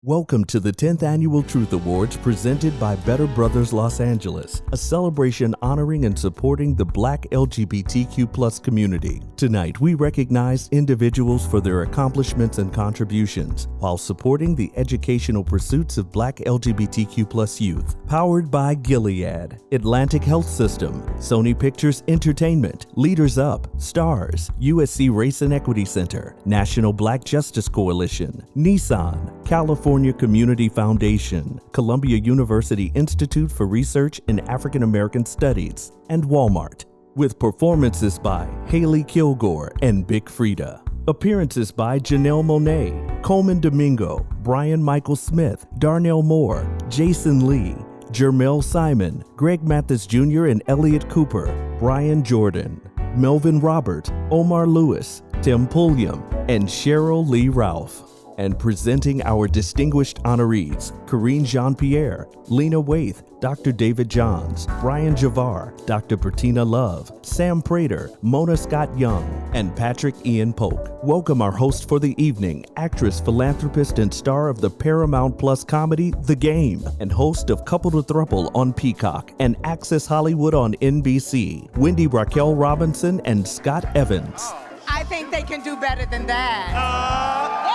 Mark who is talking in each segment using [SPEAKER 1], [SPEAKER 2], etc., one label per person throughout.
[SPEAKER 1] Welcome to the 10th Annual Truth Awards presented by Better Brothers Los Angeles, a celebration honoring and supporting the Black LGBTQ+ community. Tonight, we recognize individuals for their accomplishments and contributions while supporting the educational pursuits of Black LGBTQ+ youth. Powered by Gilead, Atlantic Health System, Sony Pictures Entertainment, Leaders Up, Stars, USC Race and Equity Center, National Black Justice Coalition, Nissan, California Community Foundation, Columbia University Institute for Research in African American Studies, and Walmart. With performances by Haley Kilgore and Big Frida. Appearances by Janelle Monáe, Coleman Domingo, Brian Michael Smith, Darnell Moore, Jason Lee, Jermel Simon, Greg Mathis Jr. and Elliot Cooper, Brian Jordan, Melvin Robert, Omar Lewis, Tim Pulliam, and Sheryl Lee Ralph. And presenting our distinguished honorees, Karine Jean-Pierre, Lena Waithe, Dr. David Johns, Bryon Javar, Dr. Bettina Love, Sam Prater, Mona Scott Young, and Patrik-Ian Polk. Welcome our host for the evening, actress, philanthropist, and star of the Paramount Plus comedy, The Game, and host of Couple to Thruple on Peacock and Access Hollywood on NBC, Wendy, Raquel Robinson, and Scott Evans.
[SPEAKER 2] I think they can do better than that.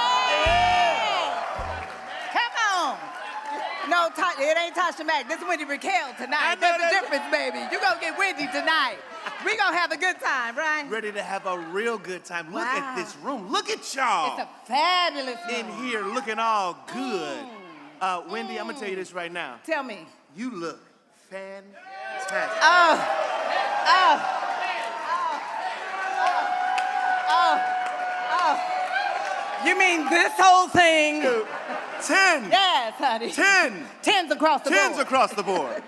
[SPEAKER 2] No, it ain't Tasha Mack. This is Wendy Raquel tonight. There's a difference, baby. You're going to get Wendy tonight. We're going to have a good time, right?
[SPEAKER 3] Ready to have a real good time. Look at this room. Look at y'all.
[SPEAKER 2] It's a fabulous room.
[SPEAKER 3] In here, looking all good. Wendy, I'm going to tell you this right now.
[SPEAKER 2] Tell me.
[SPEAKER 3] You look fantastic.
[SPEAKER 2] You mean this whole thing?
[SPEAKER 3] 10.
[SPEAKER 2] Yes, honey.
[SPEAKER 3] 10.
[SPEAKER 2] 10s across the board.
[SPEAKER 3] 10s across the board.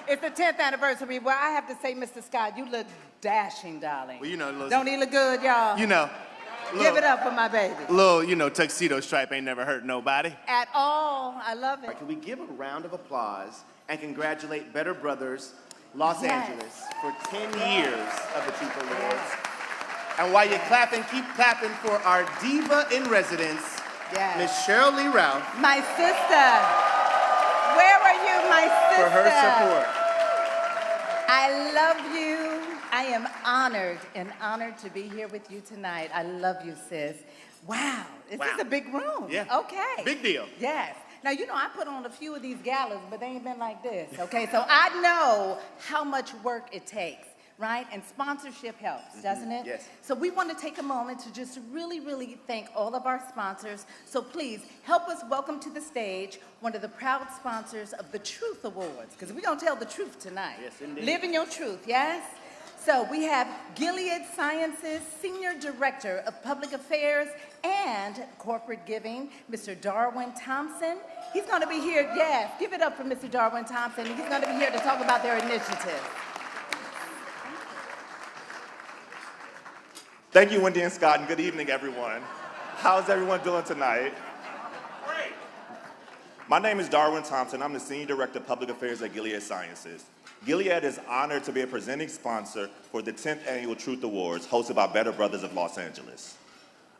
[SPEAKER 2] It's the 10th anniversary. Well, I have to say, Mr. Scott, you look dashing, darling.
[SPEAKER 3] Well, you know,
[SPEAKER 2] don't he look good, y'all?
[SPEAKER 3] You know.
[SPEAKER 2] Give it up for my baby.
[SPEAKER 3] Little, tuxedo stripe ain't never hurt nobody.
[SPEAKER 2] At all. I love it.
[SPEAKER 3] Can we give a round of applause and congratulate Better Brothers Los Angeles for 10 years of the Truth Awards. And while you're clapping, keep clapping for our diva in residence, Miss Sheryl Lee Ralph.
[SPEAKER 2] My sister. Where are you, my sister?
[SPEAKER 3] For her support.
[SPEAKER 2] I love you. I am honored to be here with you tonight. I love you, sis. Wow. This is a big room.
[SPEAKER 3] Yeah.
[SPEAKER 2] Okay.
[SPEAKER 3] Big deal.
[SPEAKER 2] Yes. Now, I put on a few of these galas, but they ain't been like this, okay? So I know how much work it takes. Right? And sponsorship helps, doesn't it?
[SPEAKER 3] Yes.
[SPEAKER 2] So we want to take a moment to just really, really thank all of our sponsors. So please help us welcome to the stage one of the proud sponsors of the Truth Awards, because we're going to tell the truth tonight.
[SPEAKER 3] Yes, indeed.
[SPEAKER 2] Live in your truth, yes? So we have Gilead Sciences Senior Director of Public Affairs and Corporate Giving, Mr. Darwin Thompson. He's going to be here, yes, give it up for Mr. Darwin Thompson. He's going to be here to talk about their initiative.
[SPEAKER 4] Thank you, Wendy and Scott, and good evening, everyone. How's everyone doing tonight? Great. My name is Darwin Thompson. I'm the Senior Director of Public Affairs at Gilead Sciences. Gilead is honored to be a presenting sponsor for the 10th Annual Truth Awards hosted by Better Brothers of Los Angeles.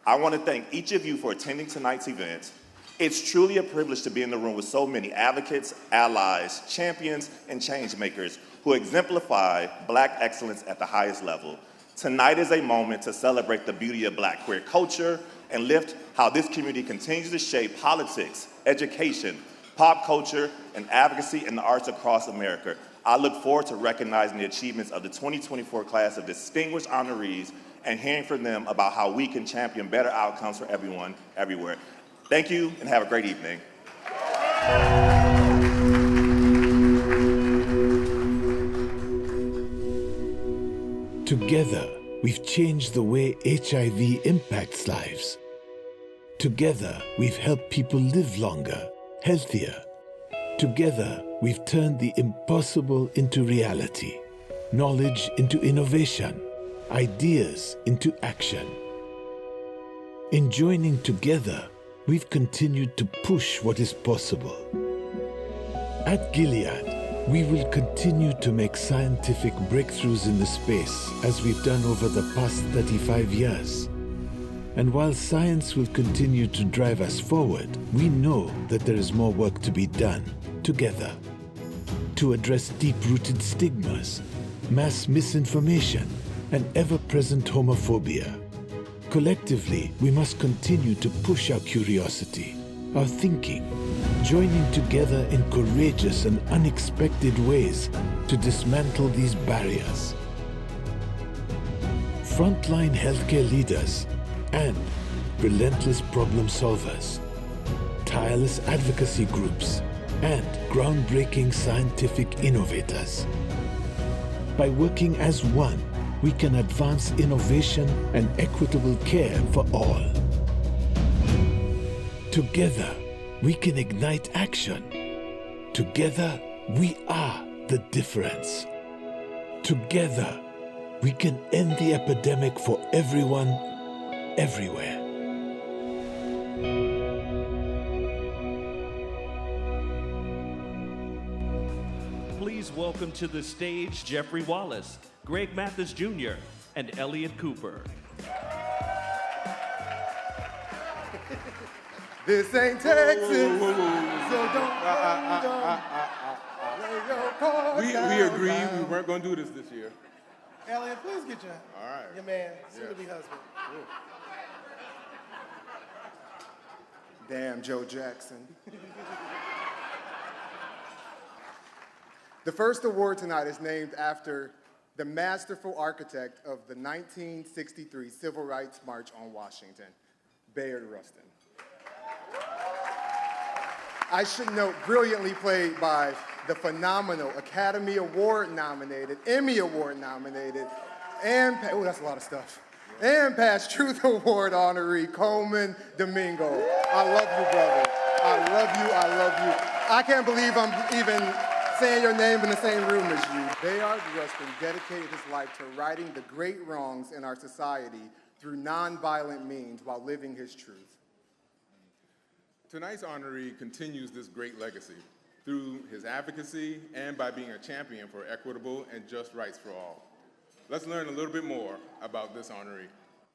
[SPEAKER 4] I want to thank each of you for attending tonight's event. It's truly a privilege to be in the room with so many advocates, allies, champions, and change makers who exemplify Black excellence at the highest level. Tonight is a moment to celebrate the beauty of Black queer culture and lift how this community continues to shape politics, education, pop culture, and advocacy in the arts across America. I look forward to recognizing the achievements of the 2024 class of distinguished honorees and hearing from them about how we can champion better outcomes for everyone, everywhere. Thank you, and have a great evening.
[SPEAKER 5] Together, we've changed the way HIV impacts lives. Together, we've helped people live longer, healthier. Together, we've turned the impossible into reality, knowledge into innovation, ideas into action. In joining together, we've continued to push what is possible. At Gilead, we will continue to make scientific breakthroughs in the space as we've done over the past 35 years. And while science will continue to drive us forward, we know that there is more work to be done together to address deep-rooted stigmas, mass misinformation, and ever-present homophobia. Collectively, we must continue to push our curiosity, our thinking, joining together in courageous and unexpected ways to dismantle these barriers. Frontline healthcare leaders and relentless problem solvers, tireless advocacy groups, and groundbreaking scientific innovators. By working as one, we can advance innovation and equitable care for all. Together, we can ignite action. Together, we are the difference. Together, we can end the epidemic for everyone, everywhere.
[SPEAKER 1] Please welcome to the stage Jeffrey Wallace, Greg Mathis Jr., and Elliot Cooper.
[SPEAKER 6] This ain't Texas, so don't lay your cards
[SPEAKER 7] We agreed we weren't going to do this year.
[SPEAKER 6] Elliot, please get your man, soon-to-be husband.
[SPEAKER 3] Damn, Joe Jackson. The first award tonight is named after the masterful architect of the 1963 Civil Rights March on Washington, Bayard Rustin. I should note, brilliantly played by the phenomenal Academy Award-nominated, Emmy Award-nominated, and, that's a lot of stuff, and past Truth Award honoree, Coleman Domingo. I love you, brother. I love you. I can't believe I'm even saying your name in the same room as you. Bayard Rustin dedicated his life to righting the great wrongs in our society through nonviolent means while living his truth.
[SPEAKER 7] Tonight's honoree continues this great legacy through his advocacy and by being a champion for equitable and just rights for all. Let's learn a little bit more about this honoree.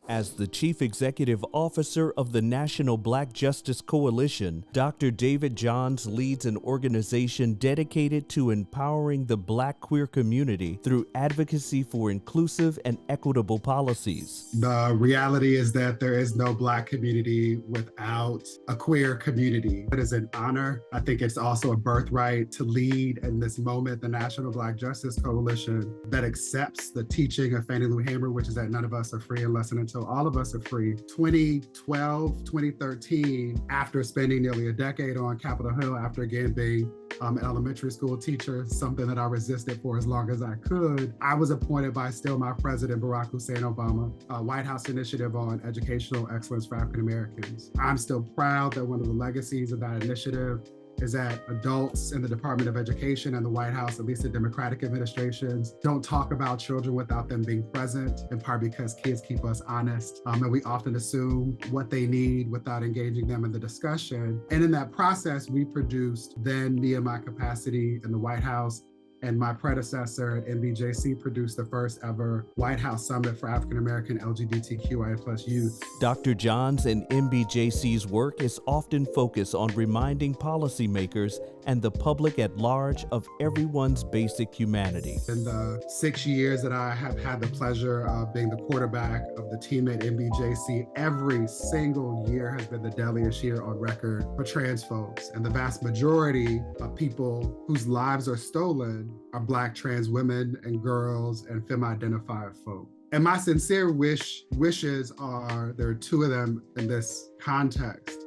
[SPEAKER 1] As the Chief Executive Officer of the National Black Justice Coalition, Dr. David Johns leads an organization dedicated to empowering the Black queer community through advocacy for inclusive and equitable policies.
[SPEAKER 8] The reality is that there is no Black community without a queer community. It is an honor. I think it's also a birthright to lead in this moment the National Black Justice Coalition that accepts the teaching of Fannie Lou Hamer, which is that none of us are free unless and until all of us are free. 2012, 2013, after spending nearly a decade on Capitol Hill, after again being an elementary school teacher, something that I resisted for as long as I could, I was appointed by still my president, Barack Hussein Obama, a White House initiative on educational excellence for African Americans. I'm still proud that one of the legacies of that initiative is that adults in the Department of Education and the White House, at least in Democratic administrations, don't talk about children without them being present, in part because kids keep us honest. And we often assume what they need without engaging them in the discussion. And in that process, we produced, then me in my capacity in the White House, and my predecessor at MBJC produced the first ever White House Summit for African American LGBTQIA+ youth.
[SPEAKER 1] Dr. Johns and MBJC's work is often focused on reminding policymakers and the public at large of everyone's basic humanity.
[SPEAKER 8] In the 6 years that I have had the pleasure of being the quarterback of the team at MBJC, every single year has been the deadliest year on record for trans folks. And the vast majority of people whose lives are stolen are Black trans women and girls and femme-identified folk. And my sincere wishes are, there are two of them in this context.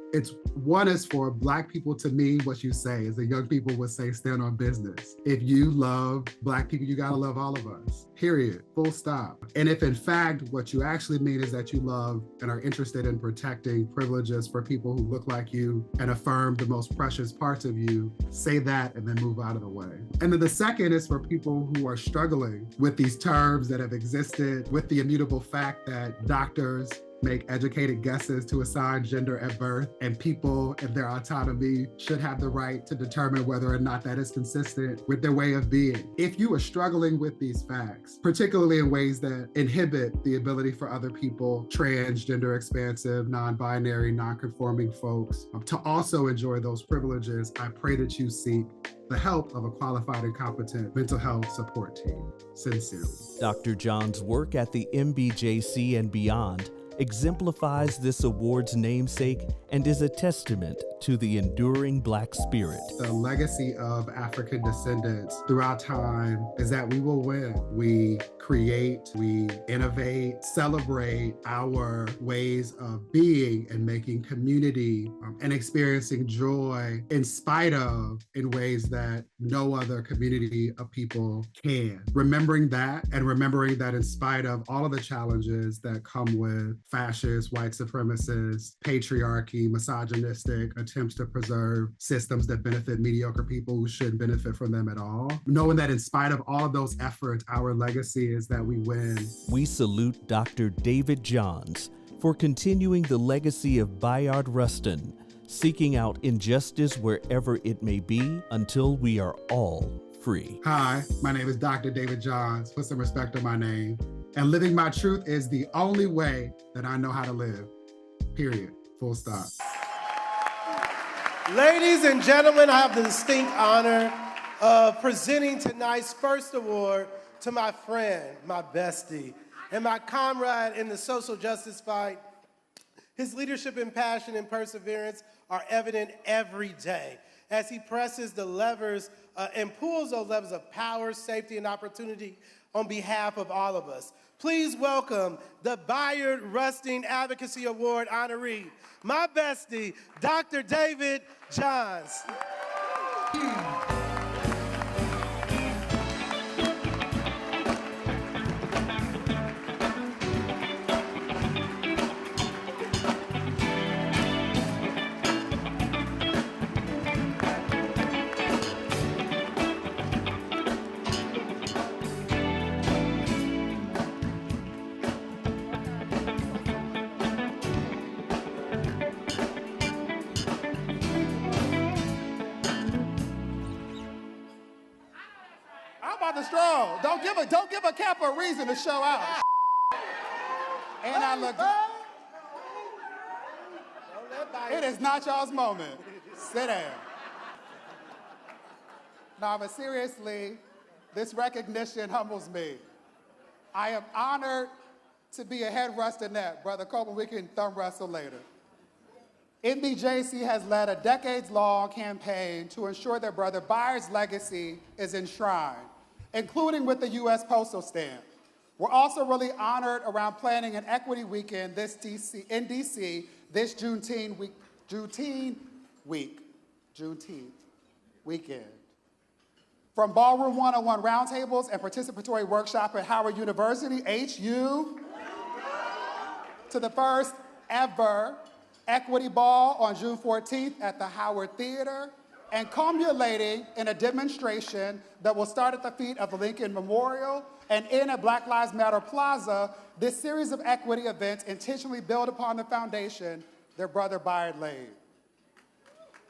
[SPEAKER 8] One is for Black people to mean what you say, as the young people would say, stand on business. If you love Black people, you gotta love all of us, period, full stop. And if in fact, what you actually mean is that you love and are interested in protecting privileges for people who look like you and affirm the most precious parts of you, say that and then move out of the way. And then the second is for people who are struggling with these terms that have existed, with the immutable fact that doctors make educated guesses to assign gender at birth, and people in their autonomy should have the right to determine whether or not that is consistent with their way of being. If you are struggling with these facts, particularly in ways that inhibit the ability for other people, transgender, expansive, non-binary, non-conforming folks, to also enjoy those privileges, I pray that you seek the help of a qualified and competent mental health support team. Sincerely.
[SPEAKER 1] Dr. John's work at the MBJC and beyond exemplifies this award's namesake and is a testament to the enduring Black spirit.
[SPEAKER 8] The legacy of African descendants throughout time is that we will win. We create, we innovate, celebrate our ways of being and making community and experiencing joy in spite of, in ways that no other community of people can. Remembering that, and remembering that in spite of all of the challenges that come with fascist, white supremacist, patriarchy, misogynistic attempts to preserve systems that benefit mediocre people who shouldn't benefit from them at all. Knowing that in spite of all of those efforts, our legacy is that we win.
[SPEAKER 1] We salute Dr. David Johns for continuing the legacy of Bayard Rustin, seeking out injustice wherever it may be until we are all free.
[SPEAKER 8] Hi, my name is Dr. David Johns. Put some respect on my name. And living my truth is the only way that I know how to live. Period. Full stop.
[SPEAKER 6] Ladies and gentlemen, I have the distinct honor of presenting tonight's first award to my friend, my bestie, and my comrade in the social justice fight. His leadership and passion and perseverance are evident every day as he presses the levers and pulls those levers of power, safety, and opportunity on behalf of all of us. Please welcome the Bayard Rustin Advocacy Award honoree, my bestie, Dr. David Johns.
[SPEAKER 9] Strong. Don't give a cap a reason to show out. And I look. It is not y'all's moment. Sit down. No, but seriously, this recognition humbles me. I am honored to be a head Rustinette. Brother Coleman, we can thumb wrestle later. MBJC has led a decades-long campaign to ensure that Brother Bayard's legacy is enshrined, including with the U.S. Postal Stamp. We're also really honored around planning an equity weekend in D.C. this Juneteenth weekend. From Ballroom 101 roundtables and participatory workshop at Howard University, HU, to the first ever equity ball on June 14th at the Howard Theater, and culminating in a demonstration that will start at the feet of the Lincoln Memorial and end at Black Lives Matter Plaza. This series of equity events intentionally build upon the foundation their brother Bayard laid.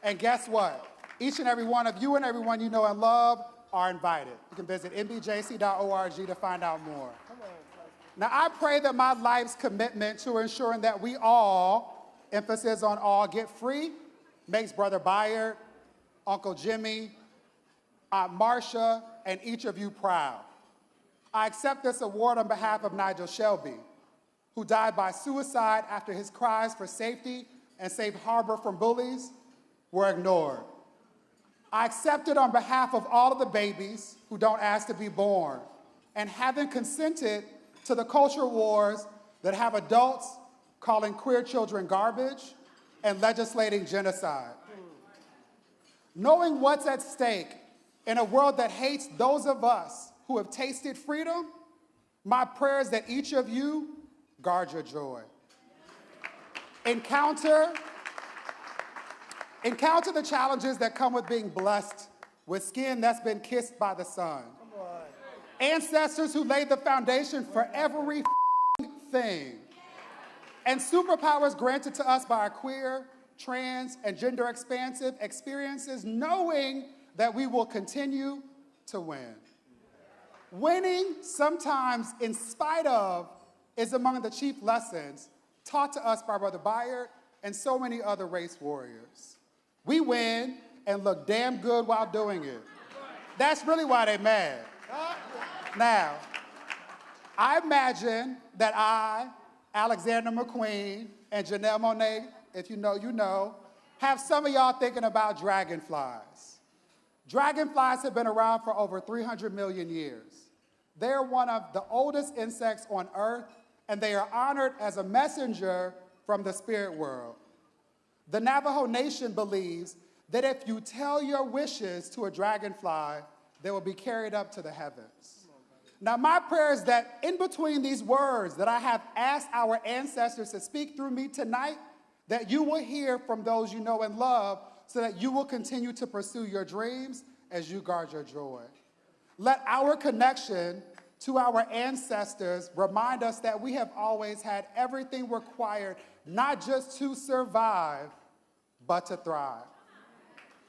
[SPEAKER 9] And guess what? Each and every one of you and everyone you know and love are invited. You can visit mbjc.org to find out more. Now, I pray that my life's commitment to ensuring that we all, emphasis on all, get free, makes Brother Bayard, Uncle Jimmy, Aunt Marcia, and each of you proud. I accept this award on behalf of Nigel Shelby, who died by suicide after his cries for safety and safe harbor from bullies were ignored. I accept it on behalf of all of the babies who don't ask to be born and haven't consented to the culture wars that have adults calling queer children garbage and legislating genocide. Knowing what's at stake in a world that hates those of us who have tasted freedom, my prayer is that each of you guard your joy. Encounter the challenges that come with being blessed with skin that's been kissed by the sun. Ancestors who laid the foundation for every thing. and superpowers granted to us by our queer, trans, and gender expansive experiences, knowing that we will continue to win. Winning, sometimes in spite of, is among the chief lessons taught to us by Brother Bayard and so many other race warriors. We win and look damn good while doing it. That's really why they're mad. Now, I imagine that I, Alexander McQueen, and Janelle Monáe, if you know, you know, have some of y'all thinking about dragonflies. Dragonflies have been around for over 300 million years. They're one of the oldest insects on Earth, and they are honored as a messenger from the spirit world. The Navajo Nation believes that if you tell your wishes to a dragonfly, they will be carried up to the heavens. Now, my prayer is that in between these words that I have asked our ancestors to speak through me tonight, that you will hear from those you know and love so that you will continue to pursue your dreams as you guard your joy. Let our connection to our ancestors remind us that we have always had everything required, not just to survive, but to thrive.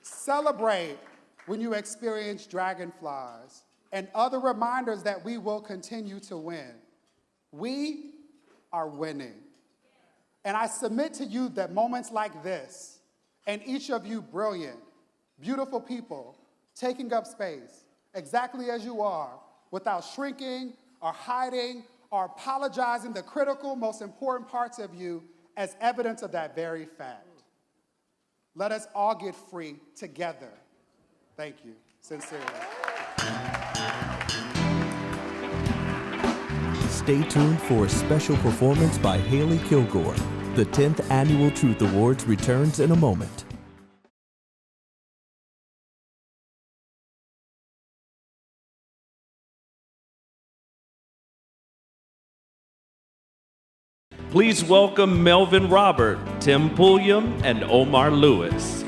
[SPEAKER 9] Celebrate when you experience dragonflies and other reminders that we will continue to win. We are winning. And I submit to you that moments like this, and each of you brilliant, beautiful people, taking up space exactly as you are, without shrinking or hiding or apologizing the critical, most important parts of you as evidence of that very fact. Let us all get free together. Thank you, sincerely.
[SPEAKER 1] Stay tuned for a special performance by Haley Kilgore. The 10th Annual Truth Awards returns in a moment.
[SPEAKER 10] Please welcome Melvin Robert, Tim Pulliam, and Omar Lewis.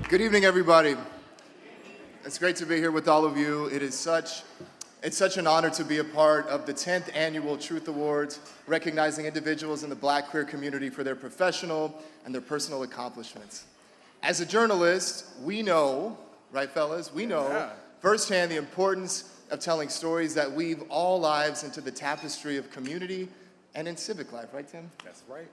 [SPEAKER 3] Good evening, everybody. It's great to be here with all of you. It's such an honor to be a part of the 10th Annual Truth Awards, recognizing individuals in the Black queer community for their professional and their personal accomplishments. As a journalist, we know, right fellas, we know firsthand the importance of telling stories that weave all lives into the tapestry of community and in civic life, right, Tim?
[SPEAKER 11] That's right.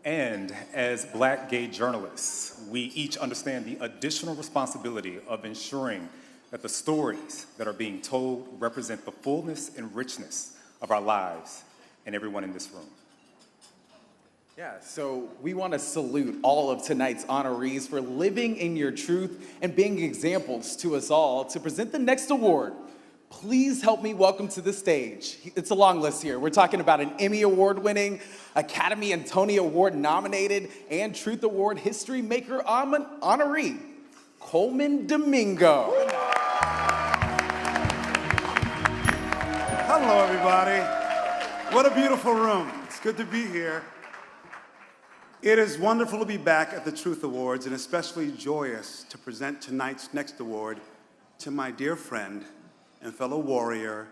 [SPEAKER 11] And as Black gay journalists, we each understand the additional responsibility of ensuring that the stories that are being told represent the fullness and richness of our lives and everyone in this room.
[SPEAKER 12] Yeah, so we want to salute all of tonight's honorees for living in your truth and being examples to us all. To present the next award, please help me welcome to the stage. It's a long list here. We're talking about an Emmy Award-winning, Academy and Tony Award-nominated, and Truth Award history maker honoree, Coleman Domingo.
[SPEAKER 13] Hello, everybody. What a beautiful room. It's good to be here. It is wonderful to be back at the Truth Awards, and especially joyous to present tonight's next award to my dear friend and fellow warrior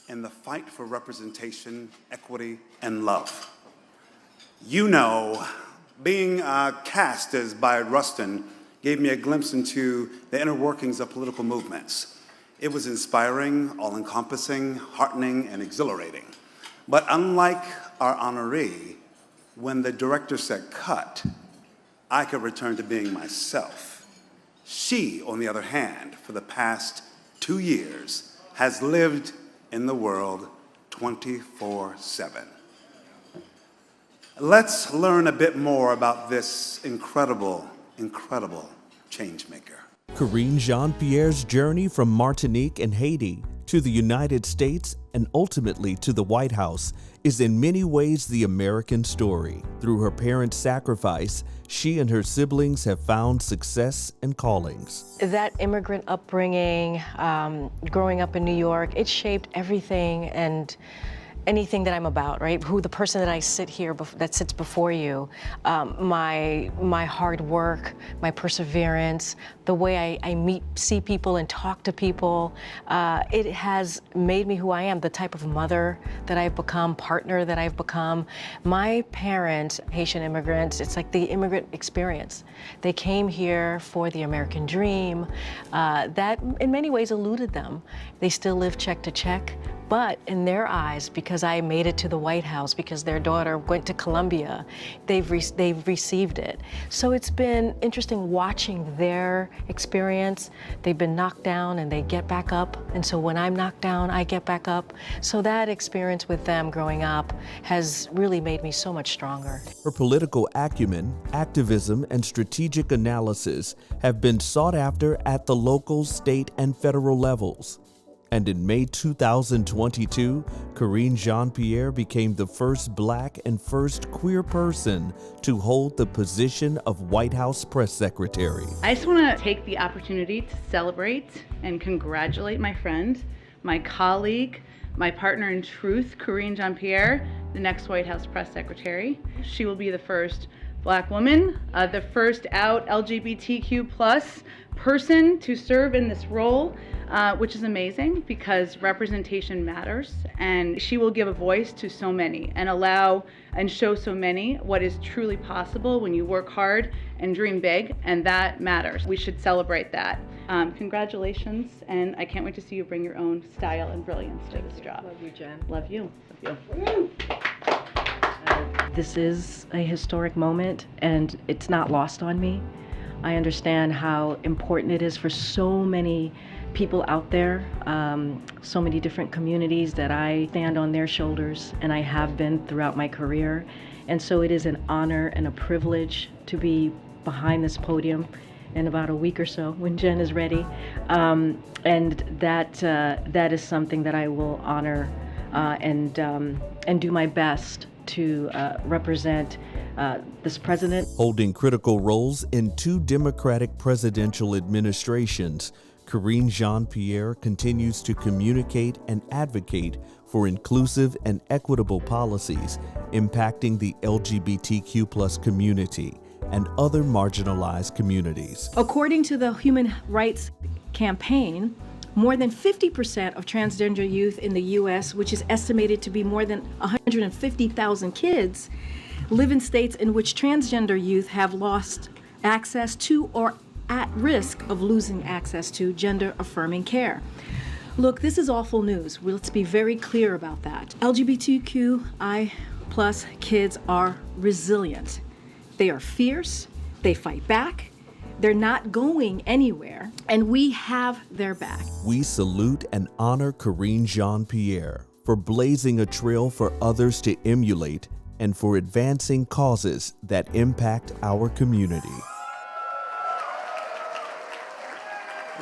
[SPEAKER 13] in the fight for representation, equity, and love. You know, being cast as Bayard Rustin gave me a glimpse into the inner workings of political movements. It was inspiring, all-encompassing, heartening, and exhilarating. But unlike our honoree, when the director said cut, I could return to being myself. She, on the other hand, for the past 2 years, has lived in the world 24/7. Let's learn a bit more about this incredible, incredible change maker.
[SPEAKER 1] Karine Jean-Pierre's journey from Martinique and Haiti to the United States and ultimately to the White House is in many ways the American story. Through her parents' sacrifice, she and her siblings have found success and callings.
[SPEAKER 14] That immigrant upbringing, growing up in New York, it shaped everything and anything that I'm about, right? Who the person that I sit here, that sits before you, my hard work, my perseverance, the way I see people and talk to people, it has made me who I am, the type of mother that I've become, partner that I've become. My parents, Haitian immigrants, it's like the immigrant experience. They came here for the American dream. That in many ways eluded them. They still live check to check. But in their eyes, because I made it to the White House, because their daughter went to Columbia, they've received it. So it's been interesting watching their experience. They've been knocked down and they get back up. And so when I'm knocked down, I get back up. So that experience with them growing up has really made me so much stronger.
[SPEAKER 1] Her political acumen, activism, and strategic analysis have been sought after at the local, state, and federal levels. And in May 2022, Karine Jean-Pierre became the first Black and first queer person to hold the position of White House Press Secretary.
[SPEAKER 15] I just want to take the opportunity to celebrate and congratulate my friend, my colleague, my partner in truth, Karine Jean-Pierre, the next White House Press Secretary. She will be the first Black woman, the first out LGBTQ+ person to serve in this role, which is amazing because representation matters, and she will give a voice to so many and allow and show so many what is truly possible when you work hard and dream big, and that matters. We should celebrate that. Congratulations, and I can't wait to see you bring your own style and brilliance to this job.
[SPEAKER 14] Love you, Jen.
[SPEAKER 15] Love you. Love you.
[SPEAKER 14] This is a historic moment, and it's not lost on me. I understand how important it is for so many people out there, so many different communities that I stand on their shoulders, and I have been throughout my career. And so it is an honor and a privilege to be behind this podium in about a week or so when Jen is ready. And that is something that I will honor and do my best to represent this president.
[SPEAKER 1] Holding critical roles in 2 Democratic presidential administrations, Karine Jean-Pierre continues to communicate and advocate for inclusive and equitable policies impacting the LGBTQ+ community and other marginalized communities.
[SPEAKER 16] According to the Human Rights Campaign, more than 50% of transgender youth in the U.S., which is estimated to be more than 150,000 kids, live in states in which transgender youth have lost access to or at risk of losing access to gender-affirming care. Look, this is awful news. Let's be very clear about that. LGBTQI+ kids are resilient. They are fierce, they fight back, they're not going anywhere, and we have their back.
[SPEAKER 1] We salute and honor Karine Jean-Pierre for blazing a trail for others to emulate and for advancing causes that impact our community.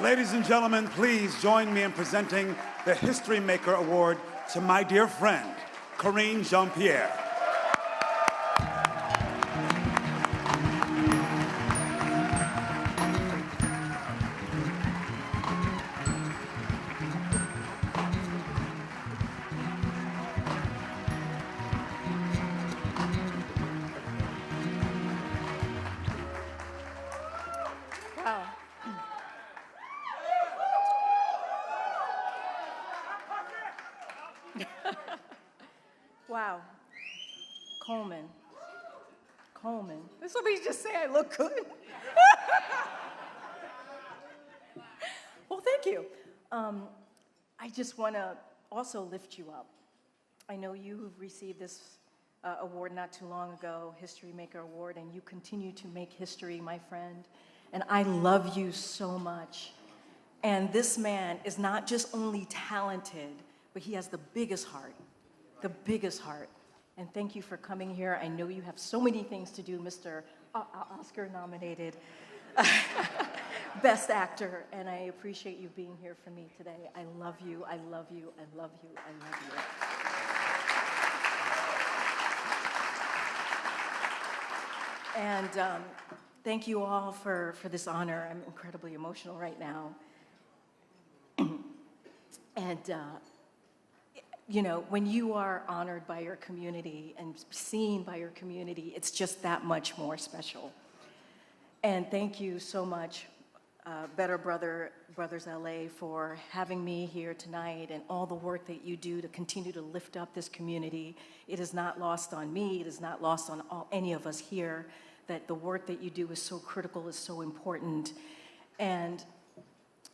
[SPEAKER 13] Ladies and gentlemen, please join me in presenting the History Maker Award to my dear friend, Karine Jean-Pierre.
[SPEAKER 2] Wow. Coleman. This will be just say I look good. Well, thank you. I just want to also lift you up. I know you received this award not too long ago, History Maker Award, and you continue to make history, my friend. And I love you so much. And this man is not just only talented, but he has the biggest heart. The biggest heart. And thank you for coming here. I know you have so many things to do, Mr. Oscar-nominated Best Actor, and I appreciate you being here for me today. I love you, I love you, I love you, I love you. And thank you all for this honor. I'm incredibly emotional right now. And
[SPEAKER 16] you know, when you are honored by your community and seen by your community, it's just that much more special. And thank you so much, Better Brothers LA, for having me here tonight and all the work that you do to continue to lift up this community. It is not lost on me, it is not lost on any of us here, that the work that you do is so critical, is so important. And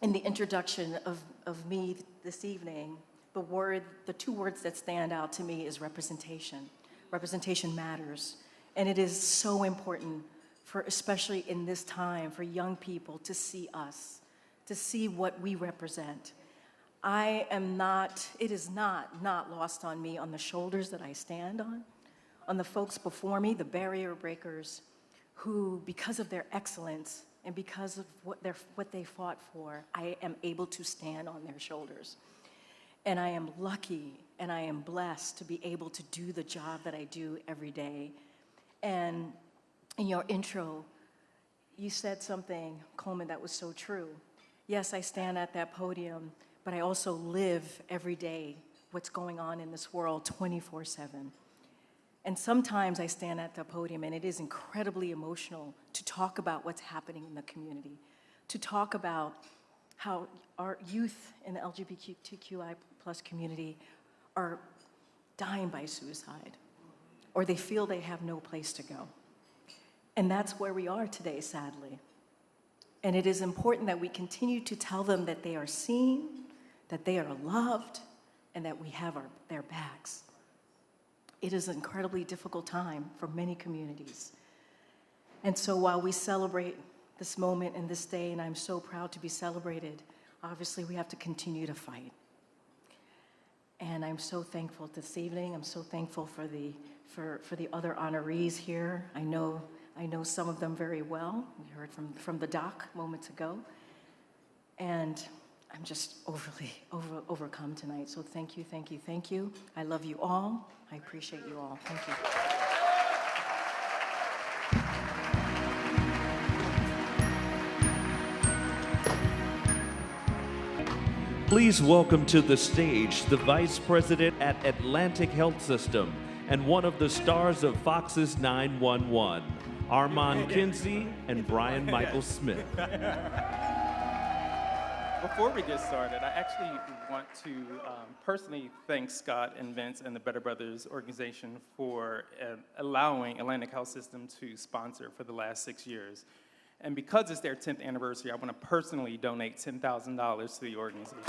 [SPEAKER 16] in the introduction of me this evening, the two words that stand out to me is representation. Representation matters. And it is so important for, especially in this time, for young people to see us, to see what we represent. It is not lost on me, on the shoulders that I stand on the folks before me, the barrier breakers, who, because of their excellence and because of what they fought for, I am able to stand on their shoulders. And I am lucky and I am blessed to be able to do the job that I do every day. And in your intro, you said something, Coleman, that was so true. Yes, I stand at that podium, but I also live every day what's going on in this world 24/7. And sometimes I stand at the podium and it is incredibly emotional to talk about what's happening in the community, to talk about how our youth in the LGBTQI+ community are dying by suicide, or they feel they have no place to go. And that's where we are today, sadly. And it is important that we continue to tell them that they are seen, that they are loved, and that we have their backs. It is an incredibly difficult time for many communities. And so while we celebrate this moment and this day, and I'm so proud to be celebrated, obviously we have to continue to fight. And I'm so thankful this evening. I'm so thankful for the other honorees here. I know some of them very well. We heard from the doc moments ago. And I'm just overcome tonight. So thank you, thank you, thank you. I love you all. I appreciate you all. Thank you.
[SPEAKER 10] Please welcome to the stage the Vice President at Atlantic Health System and one of the stars of Fox's 911, Armand Kinsey and Brian Michael Smith.
[SPEAKER 17] Before we get started, I actually want to personally thank Scott and Vince and the Better Brothers organization for allowing Atlantic Health System to sponsor for the last 6 years. And because it's their 10th anniversary, I want to personally donate $10,000 to the organization.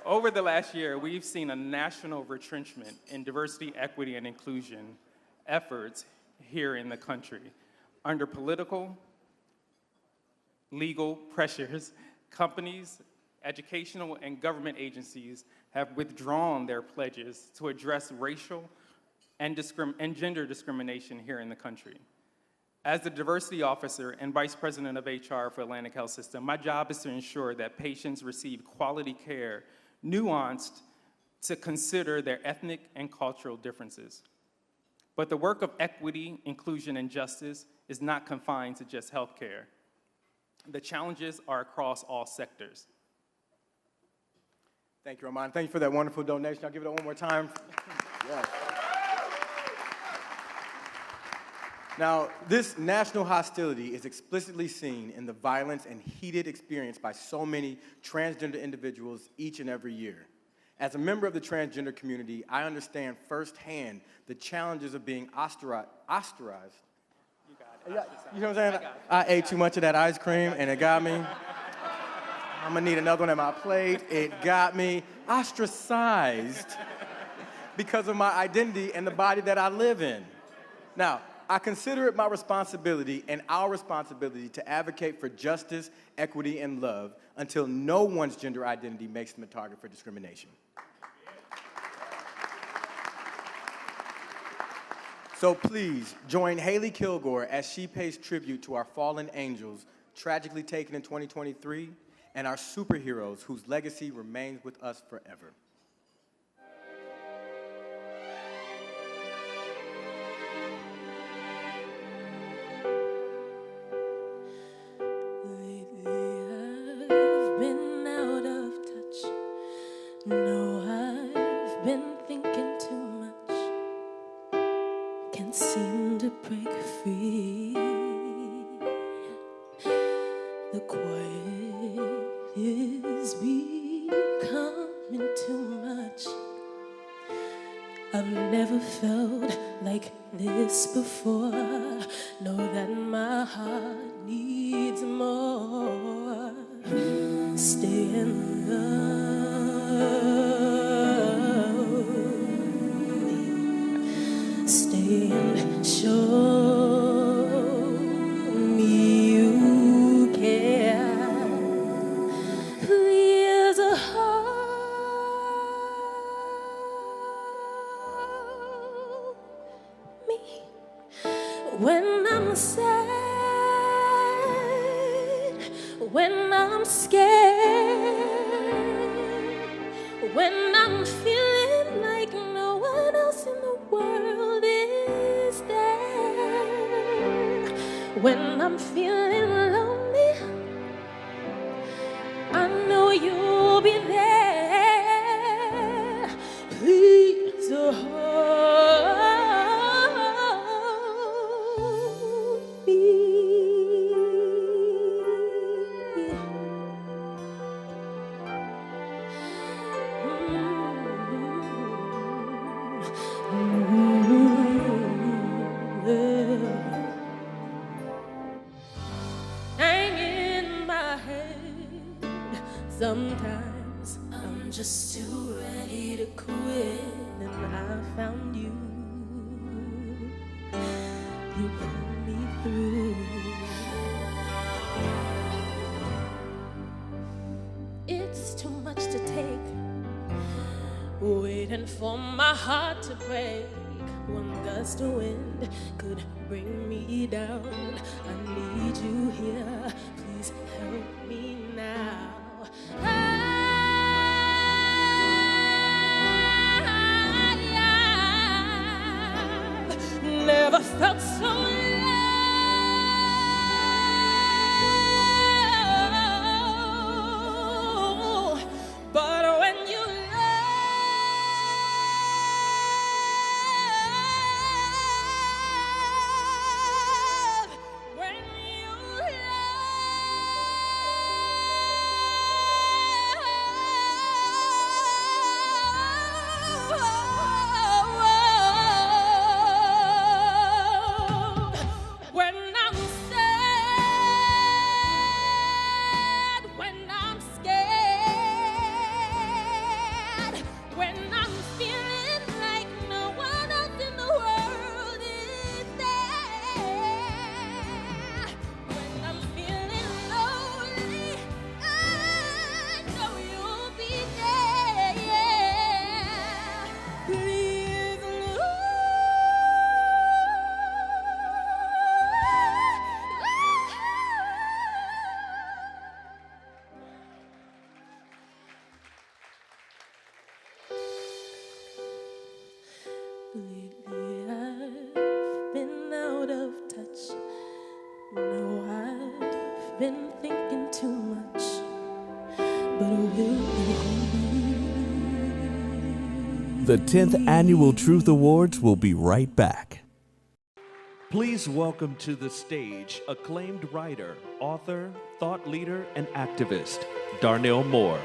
[SPEAKER 17] Over the last year, we've seen a national retrenchment in diversity, equity, and inclusion efforts here in the country. Under political, legal pressures, companies, educational, and government agencies have withdrawn their pledges to address racial and gender discrimination here in the country. As the diversity officer and vice president of HR for Atlantic Health System, my job is to ensure that patients receive quality care nuanced to consider their ethnic and cultural differences. But the work of equity, inclusion, and justice is not confined to just healthcare. The challenges are across all sectors.
[SPEAKER 18] Thank you, Armand. Thank you for that wonderful donation. I'll give it one more time. Yes. Now, this national hostility is explicitly seen in the violence and heated experience by so many transgender individuals each and every year. As a member of the transgender community, I understand firsthand the challenges of being ostracized.
[SPEAKER 17] You got it.
[SPEAKER 18] You know what I'm saying? I ate too much of that ice cream and it got me. I'm gonna need another one at my plate. It got me ostracized because of my identity and the body that I live in. Now, I consider it my responsibility and our responsibility to advocate for justice, equity, and love until no one's gender identity makes them a target for discrimination. So please join Haley Kilgore as she pays tribute to our fallen angels, tragically taken in 2023, and our superheroes whose legacy remains with us forever.
[SPEAKER 19] been thinking too much. Can't seem to break free. The quiet is becoming too much. I've never felt like this before. Know that my heart needs more. Stay in love. Stay and show me you care. Please hold me when I'm sad, when I'm scared, when I'm feeling like no one else in the world is there, when I'm feeling lonely, I know you'll be there. Please hold me. Hang in my head. Sometimes I'm just too ready to quit, and I found you. You pull me through. It's too much to take, waiting for my heart to break. One gust of wind could bring me down. I need you here. Please help me now. I've never felt so low. But when you love, when you love, when I'm sad, when I'm scared, when I'm feeling like no one else in the world is there, when I'm feeling lonely, I know you'll be there. Please lately I've been out of touch. No, I've been thinking too much. But will
[SPEAKER 1] The 10th Annual Truth Awards will be right back.
[SPEAKER 10] Please welcome to the stage acclaimed writer, author, thought leader, and activist, Darnell Moore.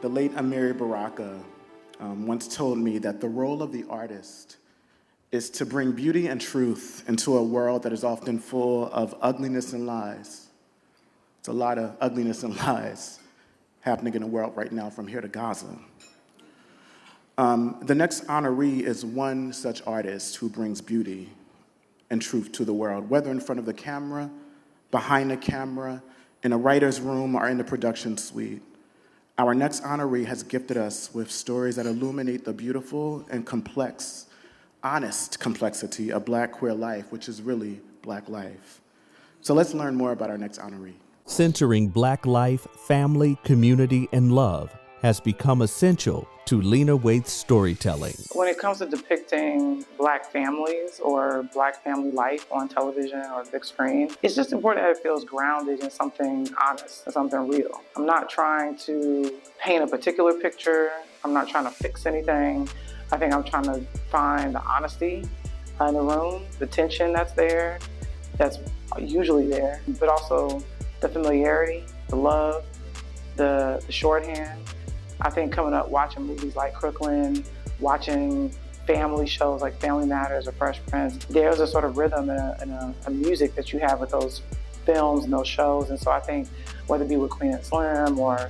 [SPEAKER 3] The late Amiri Baraka once told me that the role of the artist is to bring beauty and truth into a world that is often full of ugliness and lies. It's a lot of ugliness and lies happening in the world right now from here to Gaza. The next honoree is one such artist who brings beauty and truth to the world, whether in front of the camera, behind the camera, in a writer's room, or in the production suite. Our next honoree has gifted us with stories that illuminate the beautiful and complex, honest complexity of Black queer life, which is really Black life. So let's learn more about our next honoree.
[SPEAKER 1] Centering Black life, family, community, and love has become essential to Lena Waithe's storytelling.
[SPEAKER 20] When it comes to depicting Black families or Black family life on television or big screen, it's just important that it feels grounded in something honest and something real. I'm not trying to paint a particular picture. I'm not trying to fix anything. I think I'm trying to find the honesty in the room, the tension that's there, that's usually there, but also the familiarity, the love, the shorthand. I think coming up watching movies like Crooklyn, watching family shows like Family Matters or Fresh Prince, there's a sort of rhythm and a music that you have with those films and those shows. And so I think whether it be with Queen and Slim or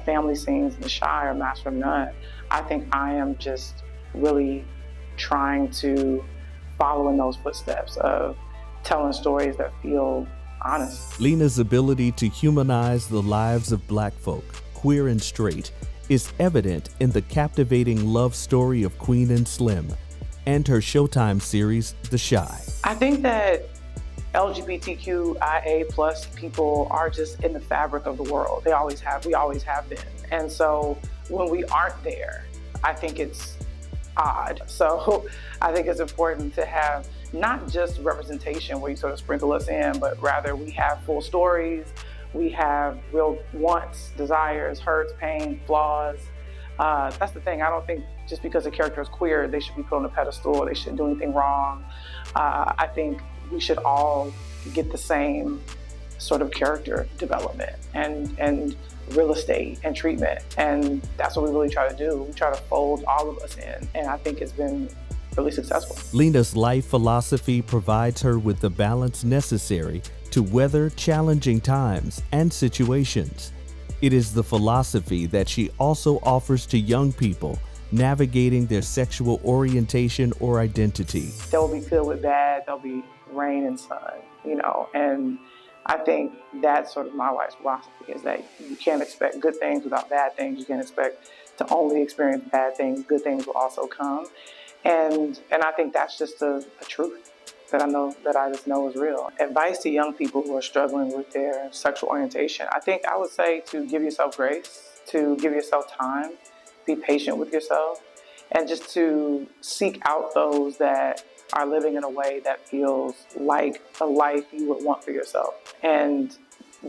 [SPEAKER 20] family scenes in The Shy or Master of None, I think I am just really trying to follow in those footsteps of telling stories that feel honest.
[SPEAKER 1] Lena's ability to humanize the lives of Black folk, queer and straight, is evident in the captivating love story of Queen and Slim and her Showtime series, The Shy.
[SPEAKER 20] I think that LGBTQIA plus people are just in the fabric of the world. We always have been. And so when we aren't there, I think it's odd. So I think it's important to have not just representation where you sort of sprinkle us in, but rather we have full stories. We have real wants, desires, hurts, pain, flaws. That's the thing. I don't think just because a character is queer, they should be put on a pedestal, they shouldn't do anything wrong. I think we should all get the same sort of character development and real estate and treatment. And that's what we really try to do. We try to fold all of us in. And I think it's been really successful.
[SPEAKER 1] Lena's life philosophy provides her with the balance necessary to weather challenging times and situations. It is the philosophy that she also offers to young people navigating their sexual orientation or identity.
[SPEAKER 20] They'll be filled with bad, there'll be rain and sun, and I think that's sort of my life's philosophy, is that you can't expect good things without bad things. You can't expect to only experience bad things. Good things will also come. And I think that's just a truth that I just know is real. Advice to young people who are struggling with their sexual orientation, I would say to give yourself grace, to give yourself time, be patient with yourself, and just to seek out those that are living in a way that feels like a life you would want for yourself, and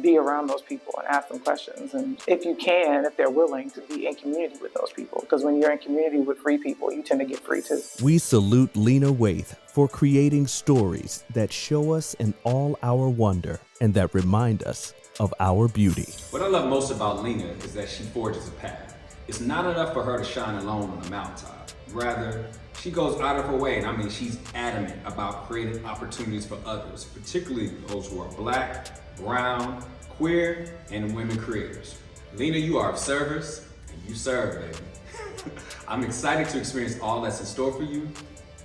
[SPEAKER 20] be around those people and ask them questions. And if you can, if they're willing, to be in community with those people, because when you're in community with free people, you tend to get free too.
[SPEAKER 1] We salute Lena Waithe for creating stories that show us in all our wonder and that remind us of our beauty.
[SPEAKER 21] What I love most about Lena is that she forges a path. It's not enough for her to shine alone on the mountaintop. Rather, she goes out of her way, and she's adamant about creating opportunities for others, particularly those who are Black, brown, queer, and women creators. Lena, you are of service, and you serve, baby. I'm excited to experience all that's in store for you.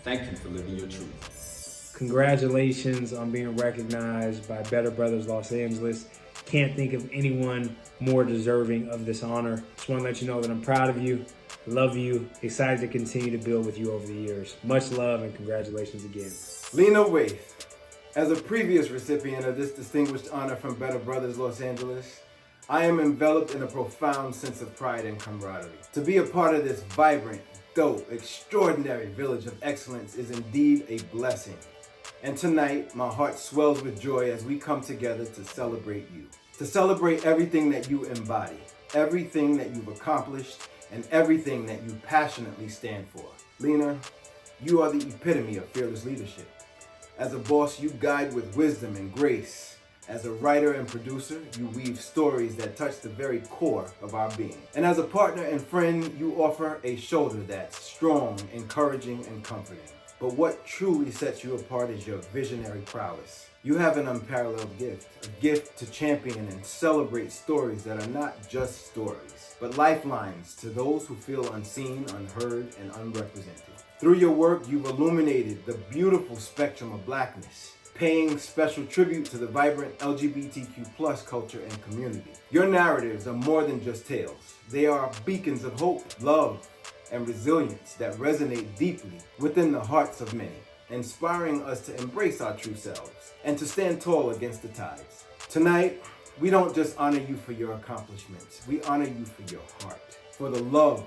[SPEAKER 21] Thank you for living your truth.
[SPEAKER 22] Congratulations on being recognized by Better Brothers Los Angeles. Can't think of anyone more deserving of this honor. Just want to let you know that I'm proud of you, love you, excited to continue to build with you over the years. Much love and congratulations again.
[SPEAKER 23] Lena Waithe, as a previous recipient of this distinguished honor from Better Brothers Los Angeles, I am enveloped in a profound sense of pride and camaraderie. To be a part of this vibrant, dope, extraordinary village of excellence is indeed a blessing. And tonight, my heart swells with joy as we come together to celebrate you. To celebrate everything that you embody, everything that you've accomplished, and everything that you passionately stand for. Lena, you are the epitome of fearless leadership. As a boss, you guide with wisdom and grace. As a writer and producer, you weave stories that touch the very core of our being. And as a partner and friend, you offer a shoulder that's strong, encouraging, and comforting. But what truly sets you apart is your visionary prowess. You have an unparalleled gift, a gift to champion and celebrate stories that are not just stories, but lifelines to those who feel unseen, unheard, and unrepresented. Through your work, you've illuminated the beautiful spectrum of Blackness, paying special tribute to the vibrant LGBTQ+ culture and community. Your narratives are more than just tales. They are beacons of hope, love, and resilience that resonate deeply within the hearts of many, inspiring us to embrace our true selves and to stand tall against the tides. Tonight, we don't just honor you for your accomplishments, we honor you for your heart, for the love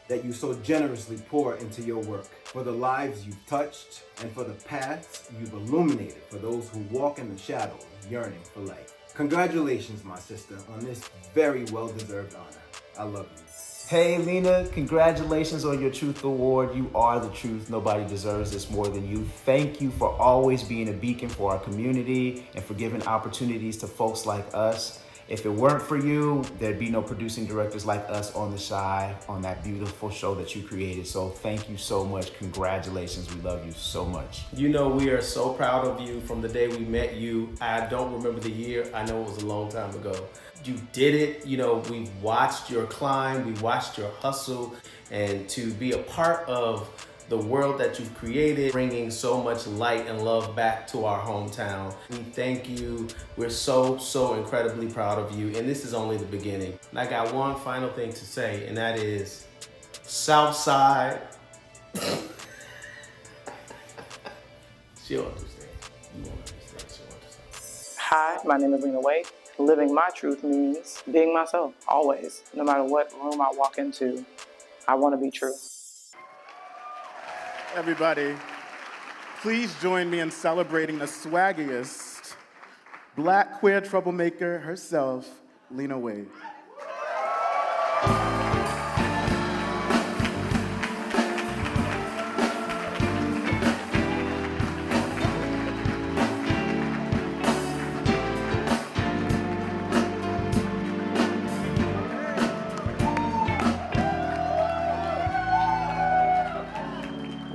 [SPEAKER 23] that you so generously pour into your work, for the lives you've touched, and for the paths you've illuminated for those who walk in the shadows yearning for light. Congratulations, my sister, on this very well-deserved honor. I love you.
[SPEAKER 4] Hey, Lena, congratulations on your Truth Award. You are the truth. Nobody deserves this more than you. Thank you for always being a beacon for our community and for giving opportunities to folks like us. If it weren't for you, there'd be no producing directors like us on The Chi on that beautiful show that you created. So thank you so much. Congratulations. We love you so much.
[SPEAKER 5] You know, we are so proud of you from the day we met you. I don't remember the year. I know it was a long time ago. You did it. You know, we watched your climb. We watched your hustle. And to be a part of the world that you've created, bringing so much light and love back to our hometown. We thank you. We're so, so incredibly proud of you. And this is only the beginning. And I got one final thing to say, and that is Southside. She'll understand. You won't understand. She'll understand.
[SPEAKER 20] Hi, my name is Lena Waithe. Living my truth means being myself, always. No matter what room I walk into, I want to be true.
[SPEAKER 3] Everybody, please join me in celebrating the swaggiest Black queer troublemaker herself, Lena Waithe.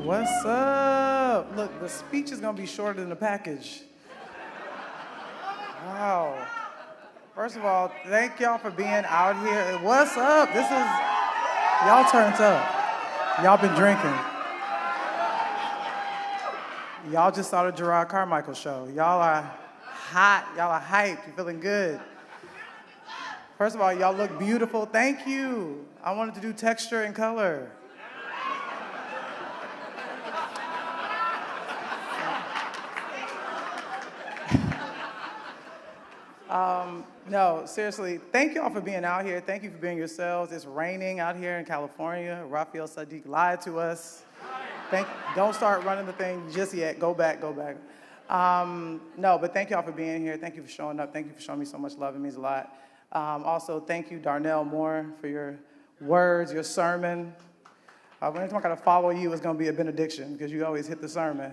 [SPEAKER 7] What's up? Look, the speech is gonna be shorter than the package. Wow. First of all, thank y'all for being out here. What's up? This is, y'all turned up. Y'all been drinking. Y'all just saw the Gerard Carmichael show. Y'all are hot, y'all are hyped, you're feeling good. First of all, y'all look beautiful. Thank you. I wanted to do texture and color. No, seriously, thank y'all for being out here. Thank you for being yourselves. It's raining out here in California. Raphael Sadiq lied to us. Don't start running the thing just yet. Go back, go back. No, but thank y'all for being here. Thank you for showing up. Thank you for showing me so much love. It means a lot. Also, thank you, Darnell Moore, for your words, your sermon. Anytime I gotta follow you, it's gonna be a benediction because you always hit the sermon.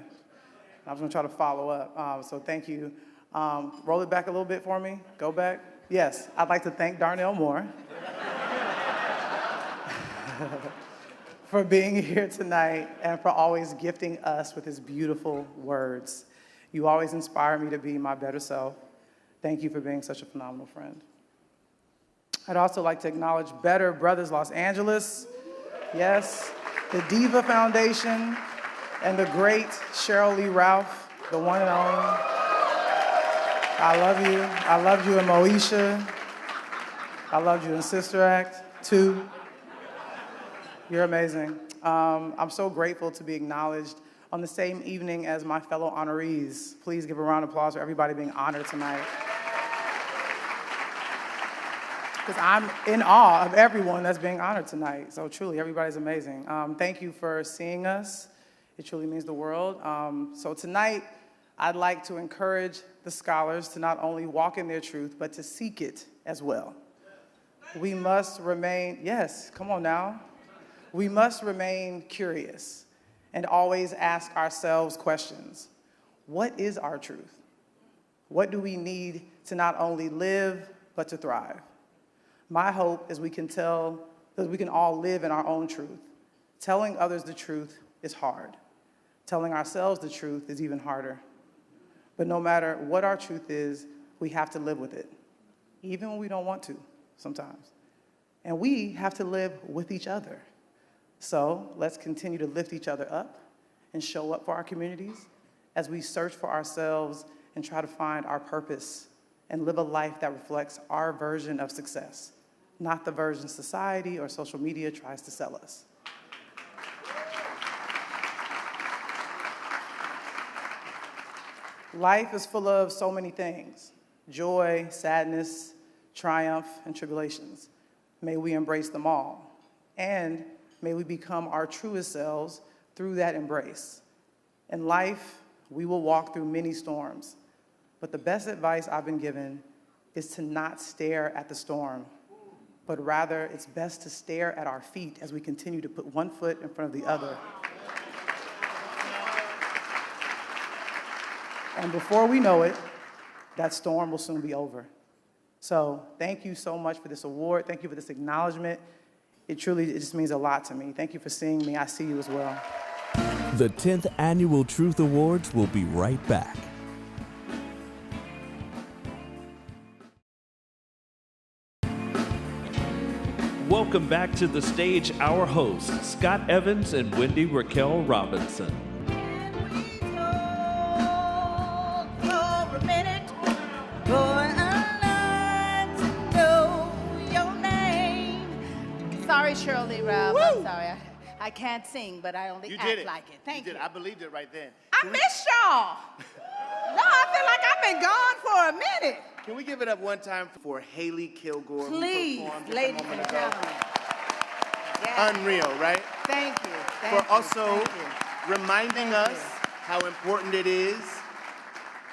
[SPEAKER 7] I was gonna try to follow up. So thank you. Roll it back a little bit for me. Go back. Yes, I'd like to thank Darnell Moore for being here tonight and for always gifting us with his beautiful words. You always inspire me to be my better self. Thank you for being such a phenomenal friend. I'd also like to acknowledge Better Brothers Los Angeles. Yes, the DIVA Foundation and the great Sheryl Lee Ralph, the one and only. I love you. I loved you in Moesha. I loved you in Sister Act 2. You're amazing. I'm so grateful to be acknowledged on the same evening as my fellow honorees. Please give a round of applause for everybody being honored tonight. Because I'm in awe of everyone that's being honored tonight. So truly, everybody's amazing. Thank you for seeing us. It truly means the world. So tonight, I'd like to encourage the scholars to not only walk in their truth, but to seek it as well. We must remain, yes, come on now. We must remain curious and always ask ourselves questions. What is our truth? What do we need to not only live, but to thrive? My hope is we can all live in our own truth. Telling others the truth is hard. Telling ourselves the truth is even harder. But no matter what our truth is, we have to live with it, even when we don't want to sometimes. And we have to live with each other. So let's continue to lift each other up and show up for our communities as we search for ourselves and try to find our purpose and live a life that reflects our version of success, not the version society or social media tries to sell us. Life is full of so many things: joy, sadness, triumph, and tribulations. May we embrace them all. And may we become our truest selves through that embrace. In life, we will walk through many storms. But the best advice I've been given is to not stare at the storm, but rather it's best to stare at our feet as we continue to put one foot in front of the other. And before we know it, that storm will soon be over. So thank you so much for this award. Thank you for this acknowledgement. It just means a lot to me. Thank you for seeing me. I see you as well.
[SPEAKER 1] The 10th Annual Truth Awards will be right back.
[SPEAKER 10] Welcome back to the stage, our hosts, Scott Evans and Wendy Raquel Robinson.
[SPEAKER 2] Sorry, Sheryl Lee Ralph. Woo! I'm sorry. I can't sing, but I only act like it. Thank you.
[SPEAKER 3] I believed it right then.
[SPEAKER 2] I missed y'all. No, I feel like I've been gone for a minute.
[SPEAKER 3] Can we give it up one time for Haley Kilgore,
[SPEAKER 2] Please,
[SPEAKER 3] who performed
[SPEAKER 2] ladies
[SPEAKER 3] just a moment
[SPEAKER 2] and
[SPEAKER 3] ago?
[SPEAKER 2] gentlemen. Yes.
[SPEAKER 3] Unreal, right?
[SPEAKER 2] Thank you.
[SPEAKER 3] For also reminding us how important it is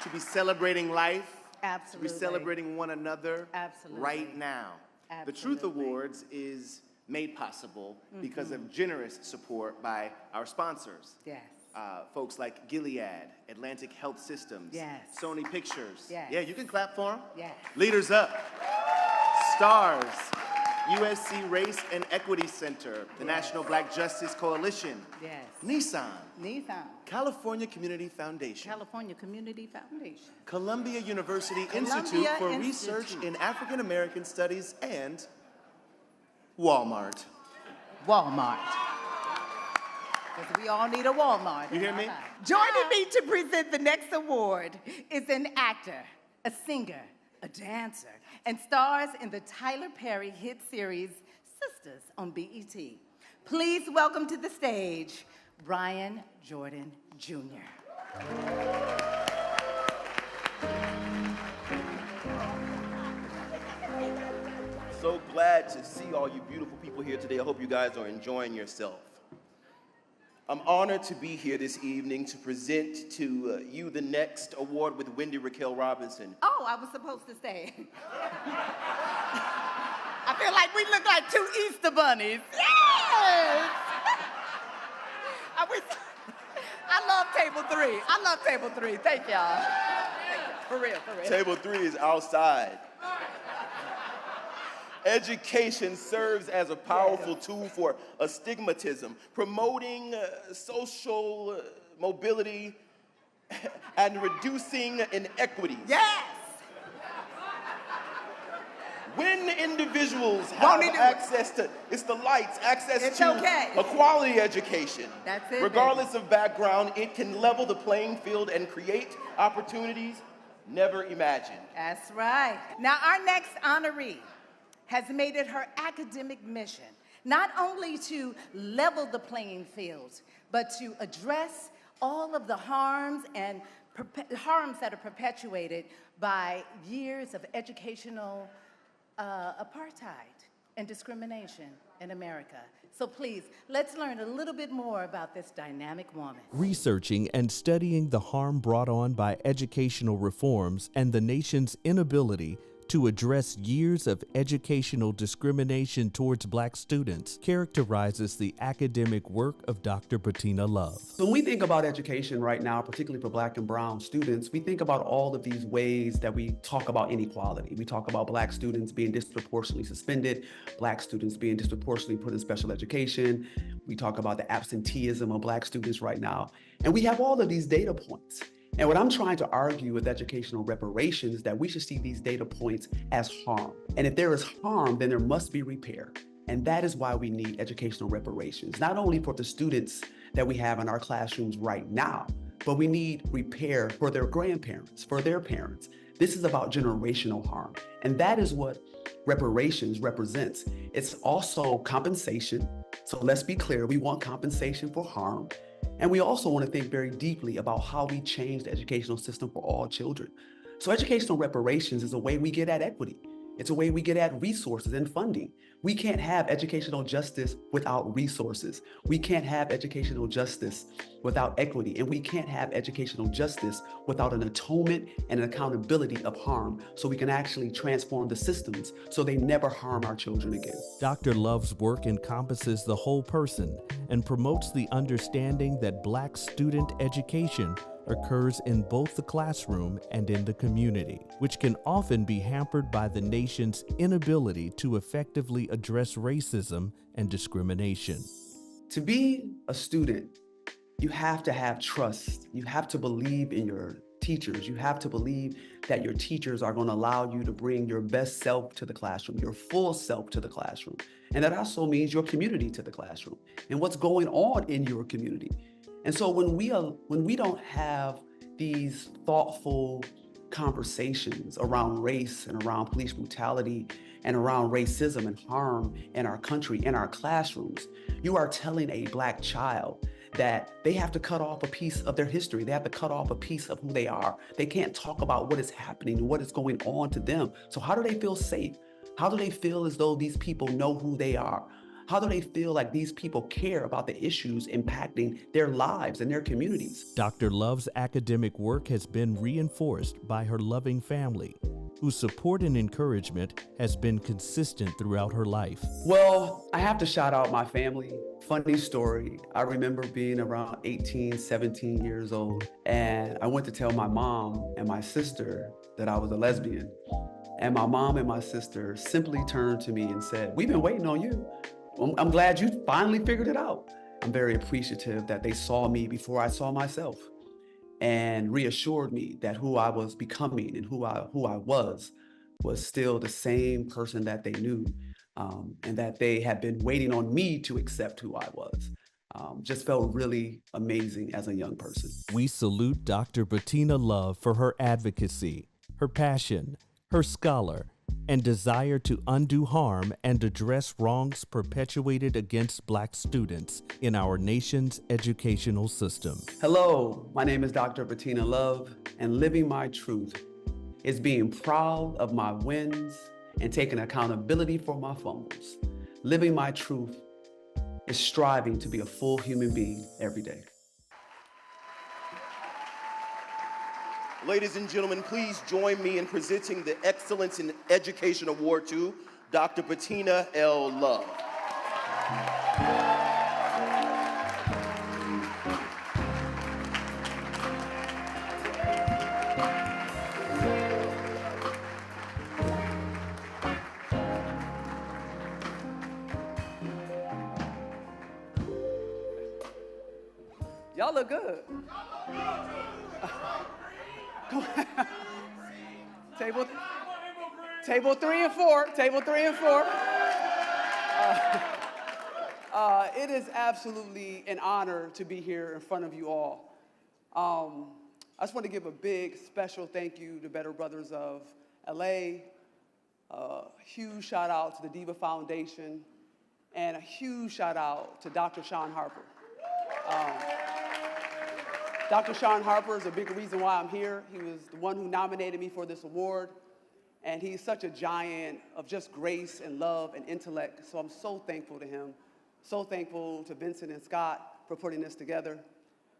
[SPEAKER 3] to be celebrating life,
[SPEAKER 2] Absolutely.
[SPEAKER 3] to be celebrating one another
[SPEAKER 2] Absolutely.
[SPEAKER 3] right now.
[SPEAKER 2] Absolutely.
[SPEAKER 3] The Truth Awards is made possible because of generous support by our sponsors.
[SPEAKER 2] Yes.
[SPEAKER 3] Folks like Gilead, Atlantic Health Systems,
[SPEAKER 2] Yes.
[SPEAKER 3] Sony Pictures.
[SPEAKER 2] Yes.
[SPEAKER 3] Yeah, you can clap for them.
[SPEAKER 2] Yes.
[SPEAKER 3] Leaders Up, Stars, USC Race and Equity Center, the National Black Justice Coalition,
[SPEAKER 2] Yes.
[SPEAKER 3] Nissan, California Community Foundation,
[SPEAKER 2] California Community Foundation,
[SPEAKER 3] Columbia University
[SPEAKER 2] Columbia
[SPEAKER 3] Institute for
[SPEAKER 2] Institute.
[SPEAKER 3] Research in African American Studies, and Walmart.
[SPEAKER 2] Walmart. Because we all need a Walmart.
[SPEAKER 3] You hear me?
[SPEAKER 2] Joining me to present the next award is an actor, a singer, a dancer, and stars in the Tyler Perry hit series Sisters on BET. Please welcome to the stage, Bryon Jordan Jr.
[SPEAKER 6] So glad to see all you beautiful people here today. I hope you guys are enjoying yourself. I'm honored to be here this evening to present to you the next award with Wendy Raquel Robinson.
[SPEAKER 2] Oh, I was supposed to stay. I feel like we look like two Easter bunnies. Yes! I love table three. I love table three. Thank y'all. For real, for real.
[SPEAKER 6] Table 3 is outside. Education serves as a powerful tool for astigmatism, promoting social mobility and reducing inequities.
[SPEAKER 2] Yes!
[SPEAKER 6] When individuals have access to, it's the lights, access to a quality education.
[SPEAKER 2] That's it,
[SPEAKER 6] regardless of background, it can level the playing field and create opportunities never imagined.
[SPEAKER 2] That's right. Now, our next honoree has made it her academic mission not only to level the playing field, but to address all of the harms and harms that are perpetuated by years of educational apartheid and discrimination in America. So please, let's learn a little bit more about this dynamic woman.
[SPEAKER 1] Researching and studying the harm brought on by educational reforms and the nation's inability to address years of educational discrimination towards Black students characterizes the academic work of Dr. Bettina Love.
[SPEAKER 8] So when we think about education right now, particularly for Black and brown students, we think about all of these ways that we talk about inequality. We talk about Black students being disproportionately suspended, Black students being disproportionately put in special education. We talk about the absenteeism of Black students right now. And we have all of these data points. And what I'm trying to argue with educational reparations is that we should see these data points as harm. And if there is harm, then there must be repair. And that is why we need educational reparations, not only for the students that we have in our classrooms right now, but we need repair for their grandparents, for their parents. This is about generational harm. And that is what reparations represents. It's also compensation. So let's be clear, we want compensation for harm. And we also want to think very deeply about how we change the educational system for all children. So educational reparations is a way we get at equity. It's a way we get at resources and funding. We can't have educational justice without resources. We can't have educational justice without equity. And we can't have educational justice without an atonement and an accountability of harm, so we can actually transform the systems so they never harm our children again.
[SPEAKER 1] Dr. Love's work encompasses the whole person and promotes the understanding that Black student education occurs in both the classroom and in the community, which can often be hampered by the nation's inability to effectively address racism and discrimination.
[SPEAKER 8] To be a student, you have to have trust. You have to believe in your teachers. You have to believe that your teachers are going to allow you to bring your best self to the classroom, your full self to the classroom. And that also means your community to the classroom and what's going on in your community. And so when we don't have these thoughtful conversations around race and around police brutality and around racism and harm in our country, in our classrooms, you are telling a Black child that they have to cut off a piece of their history. They have to cut off a piece of who they are. They can't talk about what is happening and what is going on to them. So how do they feel safe? How do they feel as though these people know who they are? How do they feel like these people care about the issues impacting their lives and their communities?
[SPEAKER 1] Dr. Love's academic work has been reinforced by her loving family, whose support and encouragement has been consistent throughout her life.
[SPEAKER 8] Well, I have to shout out my family. Funny story, I remember being around 18, 17 years old, and I went to tell my mom and my sister that I was a lesbian. And my mom and my sister simply turned to me and said, "We've been waiting on you. I'm glad you finally figured it out." I'm very appreciative that they saw me before I saw myself and reassured me that who I was becoming and who I was still the same person that they knew, and that they had been waiting on me to accept who I was. Just felt really amazing as a young person.
[SPEAKER 1] We salute Dr. Bettina Love for her advocacy, her passion, her scholar, and desire to undo harm and address wrongs perpetuated against Black students in our nation's educational system.
[SPEAKER 8] Hello, my name is Dr. Bettina Love, and living my truth is being proud of my wins and taking accountability for my fumbles. Living my truth is striving to be a full human being every day.
[SPEAKER 6] Ladies and gentlemen, please join me in presenting the Excellence in Education Award to Dr. Bettina L. Love.
[SPEAKER 8] Y'all look good. Table 3 and 4. It is absolutely an honor to be here in front of you all. I just want to give a big special thank you to Better Brothers of LA, a huge shout out to the DIVA Foundation, and a huge shout out to Dr. Sean Harper. Dr. Sean Harper is a big reason why I'm here. He was the one who nominated me for this award, and he's such a giant of just grace and love and intellect, so I'm so thankful to him. So thankful to Vincent and Scott for putting this together.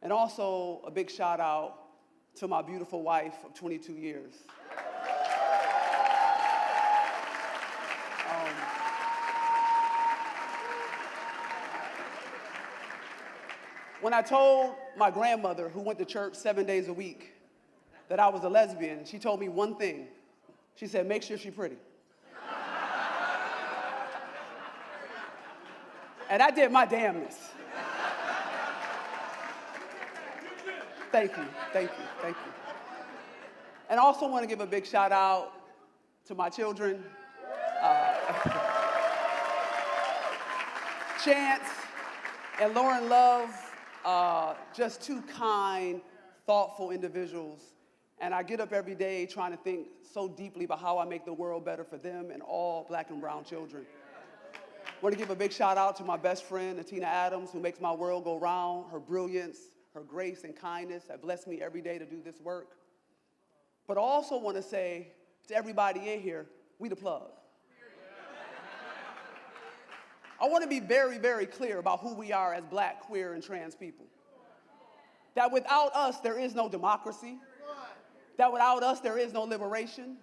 [SPEAKER 8] And also a big shout out to my beautiful wife of 22 years. When I told my grandmother, who went to church 7 days a week, that I was a lesbian, she told me one thing. She said, "Make sure she's pretty." And I did my damnness. Thank you. And I also want to give a big shout out to my children, Chance and Lauren Love. Just two kind, thoughtful individuals. And I get up every day trying to think so deeply about how I make the world better for them and all Black and brown children. I want to give a big shout out to my best friend, Atina Adams, who makes my world go round. Her brilliance, her grace and kindness that bless me every day to do this work. But I also want to say to everybody in here,
[SPEAKER 9] we the plug. I want to be very, very clear about who we are as Black, queer, and trans people. That without us, there is no democracy. That without us, there is no liberation.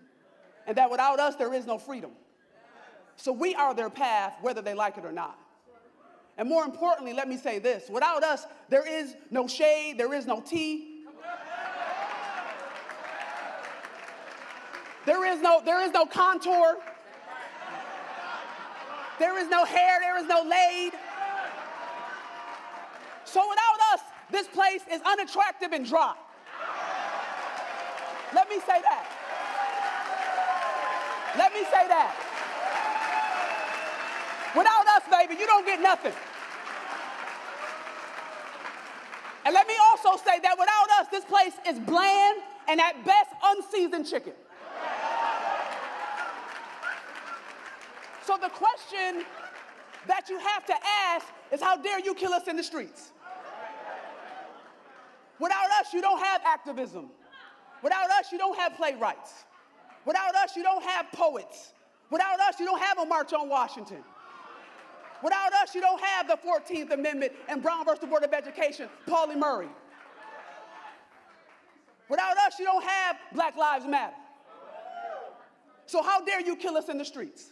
[SPEAKER 9] And that without us, there is no freedom. So we are their path, whether they like it or not. And more importantly, let me say this. Without us, there is no shade, there is no tea. There is no contour. There is no hair, there is no laid. So without us, this place is unattractive and dry. Let me say that. Let me say that. Without us, baby, you don't get nothing. And let me also say that without us, this place is bland and at best unseasoned chicken. So the question that you have to ask is, how dare you kill us in the streets? Without us, you don't have activism. Without us, you don't have playwrights. Without us, you don't have poets. Without us, you don't have a March on Washington. Without us, you don't have the 14th Amendment and Brown versus the Board of Education, Pauli Murray. Without us, you don't have Black Lives Matter. So how dare you kill us in the streets?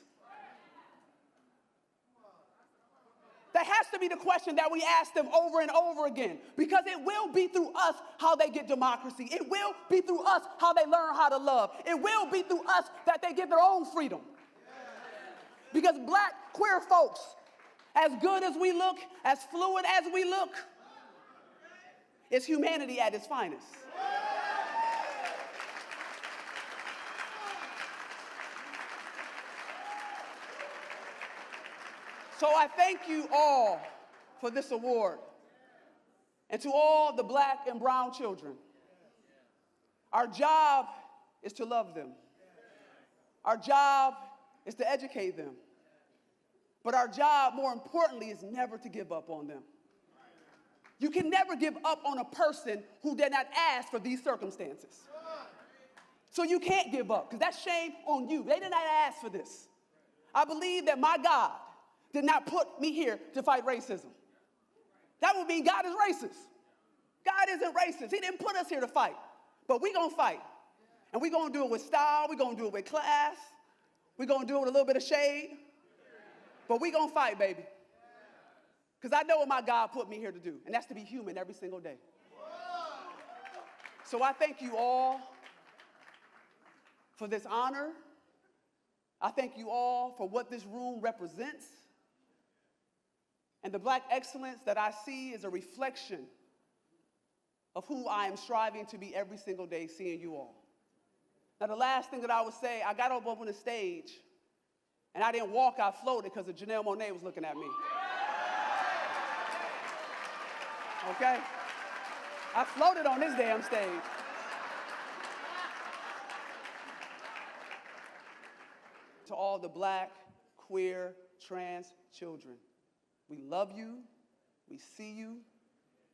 [SPEAKER 9] That has to be the question that we ask them over and over again, because it will be through us how they get democracy. It will be through us how they learn how to love. It will be through us that they get their own freedom. Because Black queer folks, as good as we look, as fluid as we look, it's humanity at its finest. So I thank you all for this award, and to all the Black and brown children. Our job is to love them. Our job is to educate them. But our job, more importantly, is never to give up on them. You can never give up on a person who did not ask for these circumstances. So you can't give up, because that's shame on you. They did not ask for this. I believe that my God did not put me here to fight racism. That would mean God is racist. God isn't racist. He didn't put us here to fight. But we're going to fight. And we're going to do it with style. We're going to do it with class. We're going to do it with a little bit of shade. But we're going to fight, baby. Because I know what my God put me here to do, and that's to be human every single day. So I thank you all for this honor. I thank you all for what this room represents. And the Black excellence that I see is a reflection of who I am striving to be every single day, seeing you all. Now, the last thing that I would say, I got up on the stage, and I didn't walk, I floated because Janelle Monáe was looking at me. Okay? I floated on this damn stage. To all the Black, queer, trans children, we love you, we see you,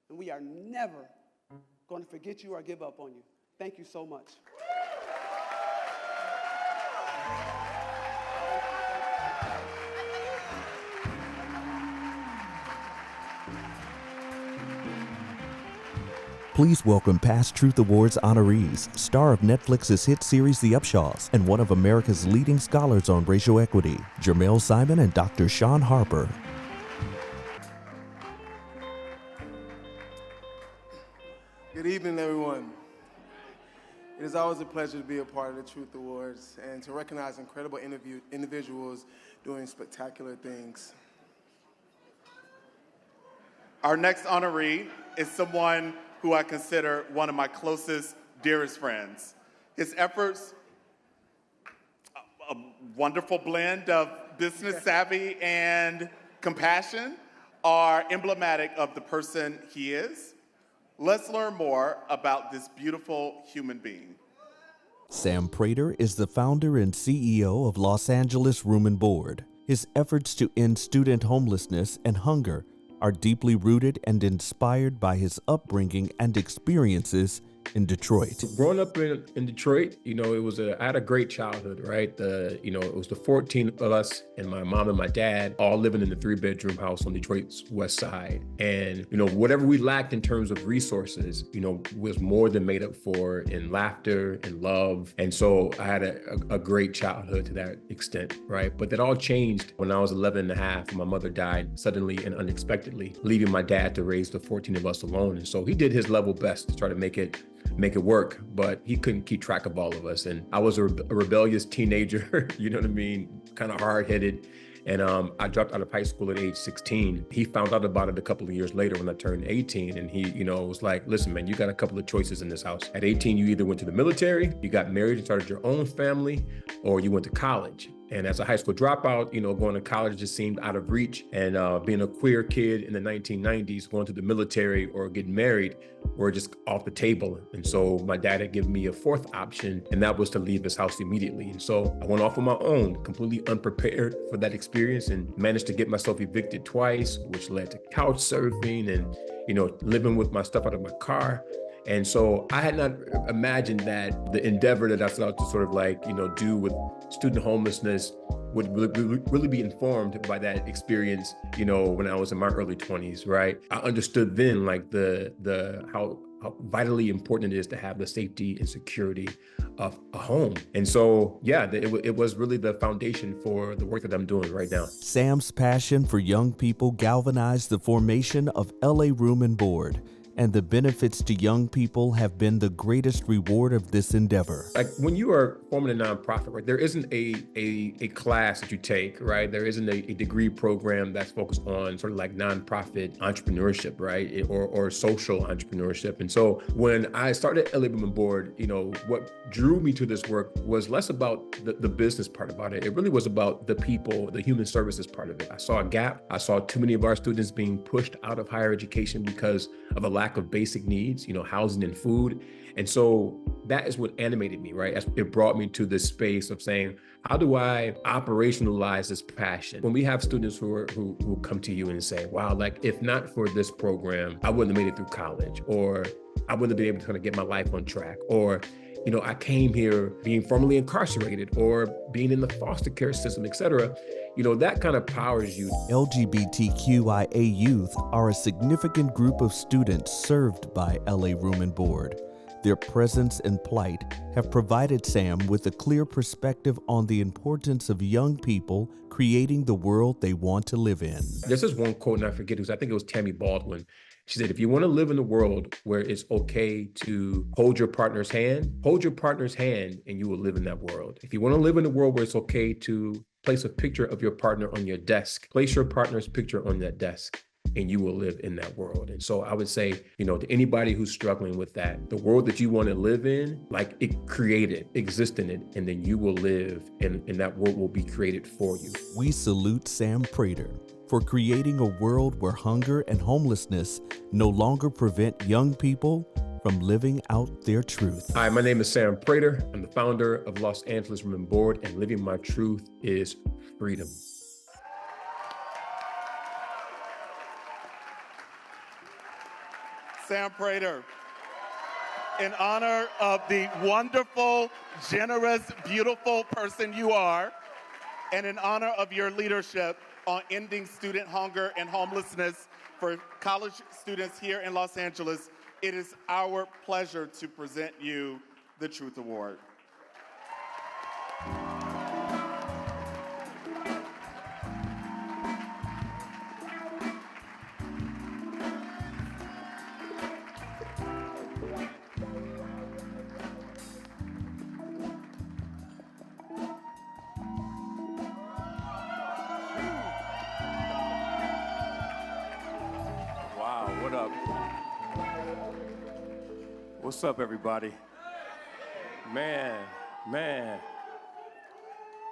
[SPEAKER 9] and we are never going to forget you or give up on you. Thank you so much.
[SPEAKER 1] Please welcome past Truth Awards honorees, star of Netflix's hit series The Upshaws, and one of America's leading scholars on racial equity, Jermel Simon and Dr. Sean Harper.
[SPEAKER 3] Good evening, everyone. It is always a pleasure to be a part of the Truth Awards and to recognize incredible individuals doing spectacular things.
[SPEAKER 11] Our next honoree is someone who I consider one of my closest, dearest friends. His efforts, a wonderful blend of business savvy and compassion, are emblematic of the person he is. Let's learn more about this beautiful human being.
[SPEAKER 1] Sam Prater is the founder and CEO of Los Angeles Room and Board. His efforts to end student homelessness and hunger are deeply rooted and inspired by his upbringing and experiences in Detroit.
[SPEAKER 12] Growing up in Detroit, I had a great childhood, right? It was the 14 of us and my mom and my dad all living in the 3-bedroom house on Detroit's west side. And, whatever we lacked in terms of resources, was more than made up for in laughter and love. And so I had a great childhood to that extent, right? But that all changed when I was 11 and a half. My mother died suddenly and unexpectedly, leaving my dad to raise the 14 of us alone. And so he did his level best to try to make it work, but he couldn't keep track of all of us. And I was a rebellious teenager, kind of hard-headed. And I dropped out of high school at age 16. He found out about it a couple of years later when I turned 18. And he, was like, listen, man, you got a couple of choices in this house. At 18, you either went to the military, you got married and started your own family, or you went to college. And as a high school dropout, going to college just seemed out of reach. And being a queer kid in the 1990s, going to the military or getting married were just off the table. And so my dad had given me a fourth option, and that was to leave his house immediately. And so I went off on my own, completely unprepared for that experience, and managed to get myself evicted twice, which led to couch surfing and, living with my stuff out of my car. And so I had not imagined that the endeavor that I set out to sort of do with student homelessness would really be informed by that experience, when I was in my early 20s, right? I understood then how vitally important it is to have the safety and security of a home. And so, it was really the foundation for the work that I'm doing right now.
[SPEAKER 1] Sam's passion for young people galvanized the formation of LA Room and Board, and the benefits to young people have been the greatest reward of this endeavor.
[SPEAKER 12] Like when you are forming a nonprofit, right, there isn't a class that you take, right? There isn't a degree program that's focused on sort of like nonprofit entrepreneurship, right? Or social entrepreneurship. And so when I started LA Room and Board, what drew me to this work was less about the business part about it. It really was about the people, the human services part of it. I saw a gap. I saw too many of our students being pushed out of higher education because of a lack of basic needs, housing and food. And so that is what animated me, right? It brought me to this space of saying, how do I operationalize this passion? When we have students who come to you and say, wow, like if not for this program, I wouldn't have made it through college, or I wouldn't have been able to kind of get my life on track, or I came here being formerly incarcerated or being in the foster care system, et cetera. That kind of powers you.
[SPEAKER 1] LGBTQIA youth are a significant group of students served by LA Room and Board. Their presence and plight have provided Sam with a clear perspective on the importance of young people creating the world they want to live in.
[SPEAKER 12] This is one quote, and I forget I think it was Tammy Baldwin. She said, if you want to live in a world where it's okay to hold your partner's hand and you will live in that world. If you want to live in a world where it's okay to place a picture of your partner on your desk, place your partner's picture on that desk and you will live in that world. And so I would say, to anybody who's struggling with that, the world that you want to live in, like it created, exist in it, and then you will live and that world will be created for you.
[SPEAKER 1] We salute Sam Prater for creating a world where hunger and homelessness no longer prevent young people from living out their truth.
[SPEAKER 12] Hi, my name is Sam Prater. I'm the founder of Los Angeles Room and Board, and living my truth is freedom.
[SPEAKER 11] Sam Prater, in honor of the wonderful, generous, beautiful person you are, and in honor of your leadership on ending student hunger and homelessness for college students here in Los Angeles, it is our pleasure to present you the Truth Award.
[SPEAKER 14] What's up, everybody? Man,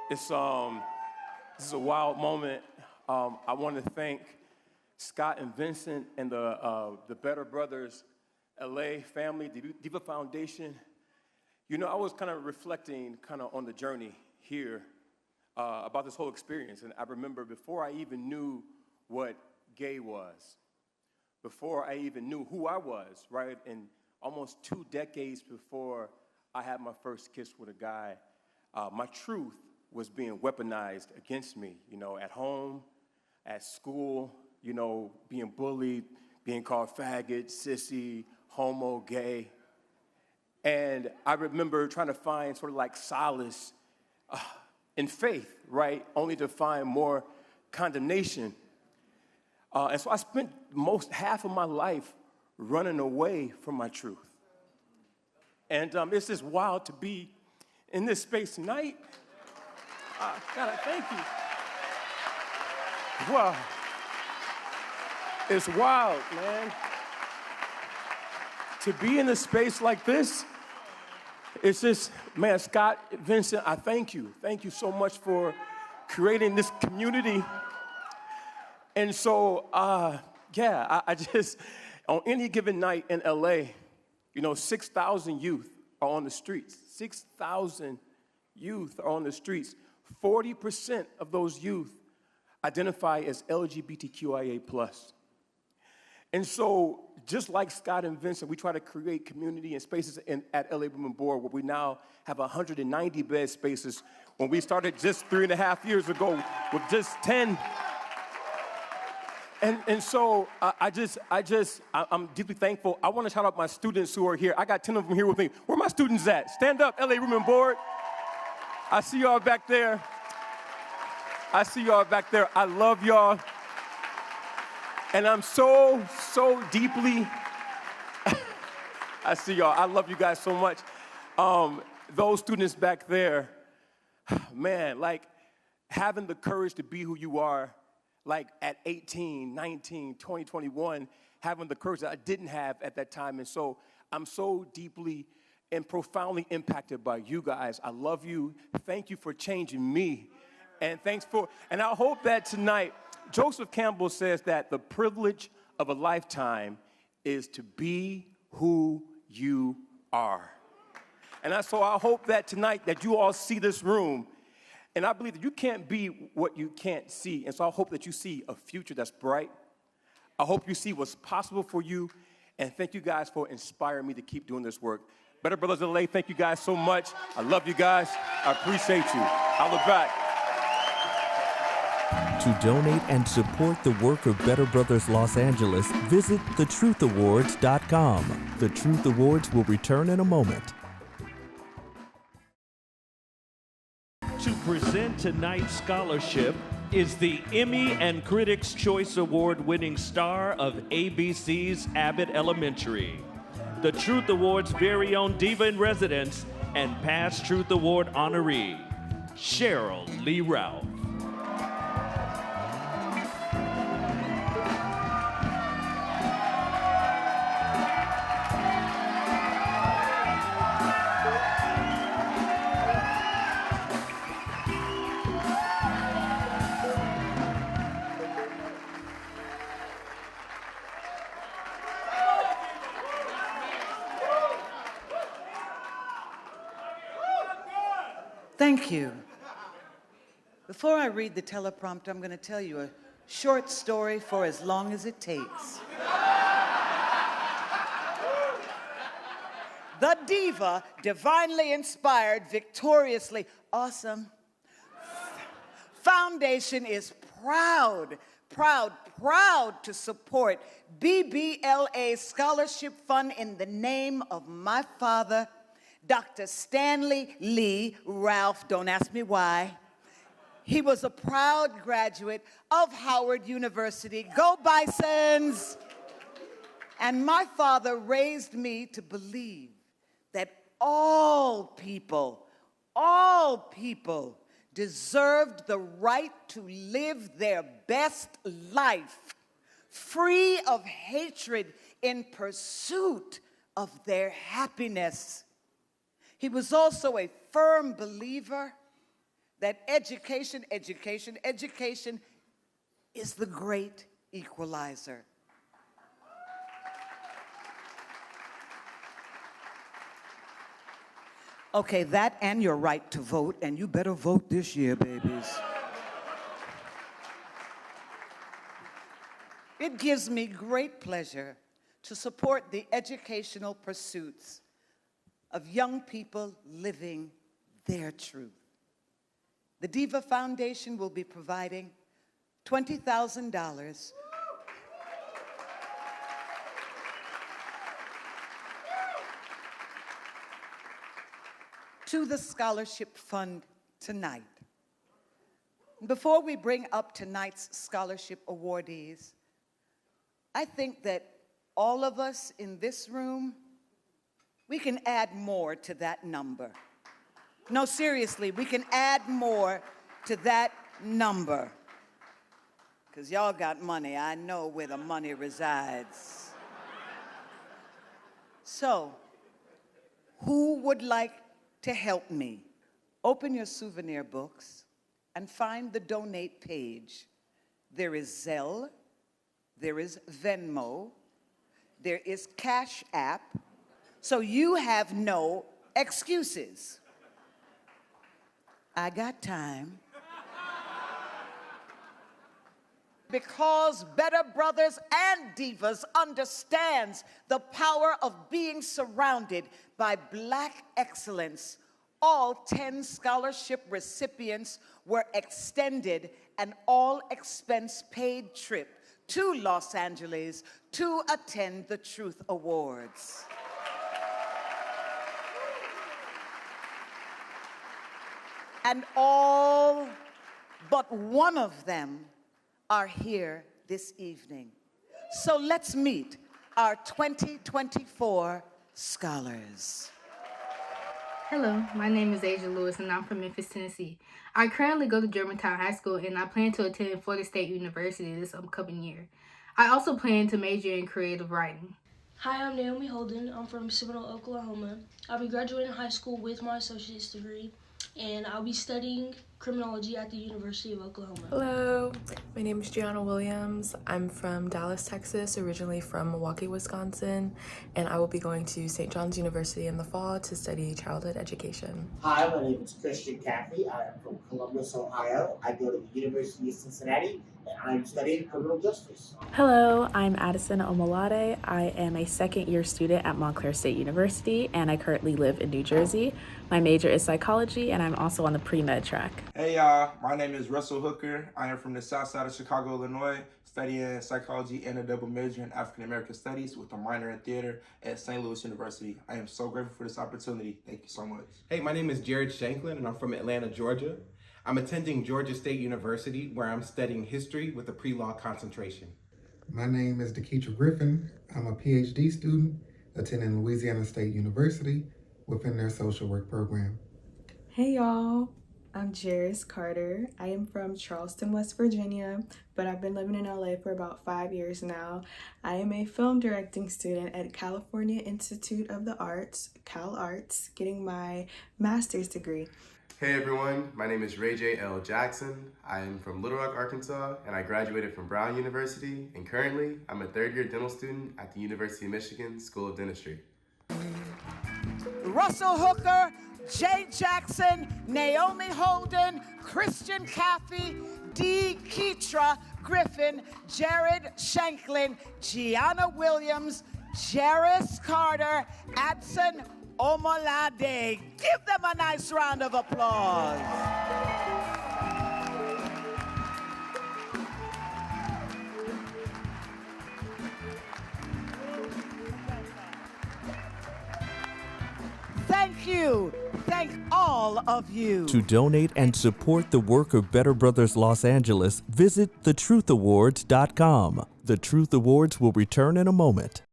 [SPEAKER 14] it's this is a wild moment. I want to thank Scott and Vincent and the Better Brothers LA family, the DIVA Foundation. I was kind of reflecting on the journey here about this whole experience, and I remember before I even knew what gay was, before I even knew who I was, right, and almost 2 decades before I had my first kiss with a guy, my truth was being weaponized against me, at home, at school, being bullied, being called faggot, sissy, homo, gay. And I remember trying to find sort of like solace in faith, right? Only to find more condemnation. And so I spent half of my life running away from my truth. And it's just wild to be in this space tonight. God, I thank you. Wow. It's wild, man. To be in a space like this, it's just, man, Scott, Vincent, I thank you. Thank you so much for creating this community. And so, I just, on any given night in LA, 6,000 youth are on the streets. 6,000 youth are on the streets. 40% of those youth identify as LGBTQIA+. And so, just like Scott and Vincent, we try to create community and spaces at LA Women Board, where we now have 190 bed spaces. When we started just 3.5 years ago with just 10. And so I'm deeply thankful. I want to shout out my students who are here. I got 10 of them here with me. Where are my students at? Stand up, LA Women Board. I see y'all back there. I love y'all. And I'm so deeply, I see y'all. I love you guys so much. Those students back there, man, like having the courage to be who you are, like at 18, 19, 20, 21, having the courage that I didn't have at that time. And so I'm so deeply and profoundly impacted by you guys. I love you. Thank you for changing me. And I hope that tonight, Joseph Campbell says that the privilege of a lifetime is to be who you are. And so I hope that tonight that you all see this room, and I believe that you can't be what you can't see. And so I hope that you see a future that's bright. I hope you see what's possible for you. And thank you guys for inspiring me to keep doing this work. Better Brothers of LA, thank you guys so much. I love you guys. I appreciate you. Holla back.
[SPEAKER 1] To donate and support the work of Better Brothers Los Angeles, visit thetruthewards.com. The Truth Awards will return in a moment.
[SPEAKER 10] To present tonight's scholarship is the Emmy and Critics' Choice Award-winning star of ABC's Abbott Elementary, the Truth Awards' very own Diva in Residence and past Truth Award honoree, Sheryl Lee Ralph.
[SPEAKER 13] Thank you. Before I read the teleprompter, I'm going to tell you a short story for as long as it takes. The diva, divinely inspired, victoriously awesome, Foundation is proud to support BBLA Scholarship Fund in the name of my father, Dr. Stanley Lee Ralph. Don't ask me why. He was a proud graduate of Howard University. Go Bisons! And my father raised me to believe that all people deserved the right to live their best life, free of hatred, in pursuit of their happiness. He was also a firm believer that education is the great equalizer. Okay, that and your right to vote, and you better vote this year, babies. It gives me great pleasure to support the educational pursuits of young people living their truth. The DIVA Foundation will be providing $20,000 to the scholarship fund tonight. Before we bring up tonight's scholarship awardees, I think that all of us in this room, we can add more to that number. No, seriously, we can add more to that number. Because y'all got money. I know where the money resides. So, who would like to help me? Open your souvenir books and find the donate page. There is Zelle, there is Venmo, there is Cash App, so you have no excuses. I got time. Because Better Brothers and Divas understands the power of being surrounded by Black excellence, all 10 scholarship recipients were extended an all-expense-paid trip to Los Angeles to attend the Truth Awards. And all but one of them are here this evening. So let's meet our 2024 scholars.
[SPEAKER 15] Hello, my name is Asia Lewis and I'm from Memphis, Tennessee. I currently go to Germantown High School and I plan to attend Florida State University this upcoming year. I also plan to major in creative writing.
[SPEAKER 16] Hi, I'm Naomi Holden. I'm from Seminole, Oklahoma. I'll be graduating high school with my associate's degree, and I'll be studying criminology at the University of Oklahoma.
[SPEAKER 17] Hello, my name is Gianna Williams. I'm from Dallas, Texas, originally from Milwaukee, Wisconsin, and I will be going to St. John's University in the fall to study childhood education.
[SPEAKER 24] Hi, my name is Christian Caffey. I am from Columbus, Ohio. I go to the University of Cincinnati, and I'm studying criminal justice.
[SPEAKER 25] Hello, I'm Addison Omalade. I am a second-year student at Montclair State University, and I currently live in New Jersey. My major is psychology, and I'm also on the pre-med track.
[SPEAKER 26] Hey y'all, my name is Russell Hooker. I am from the south side of Chicago, Illinois, studying psychology and a double major in African American studies with a minor in theater at St. Louis University. I am so grateful for this opportunity. Thank you so much.
[SPEAKER 27] Hey, my name is Jared Shanklin and I'm from Atlanta, Georgia. I'm attending Georgia State University where I'm studying history with a pre-law concentration.
[SPEAKER 28] My name is Deketra Griffin. I'm a PhD student attending Louisiana State University within their social work program.
[SPEAKER 29] Hey y'all, I'm Jairus Carter. I am from Charleston, West Virginia, but I've been living in LA for about 5 years now. I am a film directing student at California Institute of the Arts, Cal Arts, getting my master's degree.
[SPEAKER 30] Hey everyone, my name is Ray J. L. Jackson. I am from Little Rock, Arkansas, and I graduated from Bryon University, and currently I'm a third-year dental student at the University of Michigan School of Dentistry.
[SPEAKER 13] Russell Hooker, Jay Jackson, Naomi Holden, Christian Caffey, Deketra Griffin, Jared Shanklin, Gianna Williams, Jairus Carter, Adson Omalade. Give them a nice round of applause. Thank you. Thank all of you.
[SPEAKER 1] To donate and support the work of Better Brothers Los Angeles, visit thetruth.awards.com. The Truth Awards will return in a moment.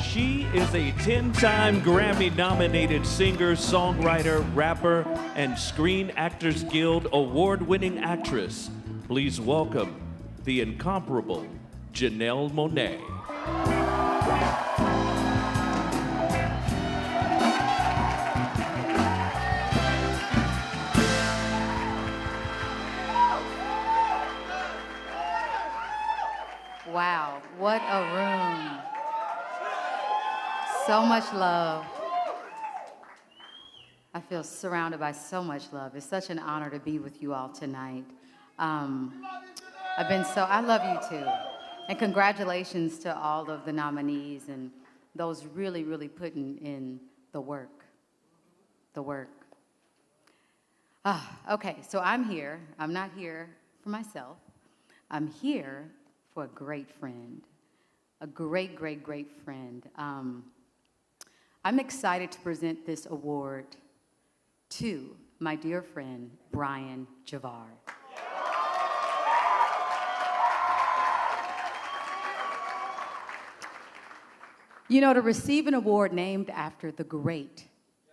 [SPEAKER 10] She is a 10-time Grammy-nominated singer, songwriter, rapper, and Screen Actors Guild award-winning actress. Please welcome the incomparable Janelle Monáe.
[SPEAKER 31] Wow, what a room. So much love. I feel surrounded by so much love. It's such an honor to be with you all tonight. I love you too. And congratulations to all of the nominees and those really, really putting in the work. The work. Okay, so I'm here. I'm not here for myself. I'm here for a great friend, a great, great, great friend. I'm excited to present this award to my dear friend, Bryon Javar. You know, to receive an award named after the great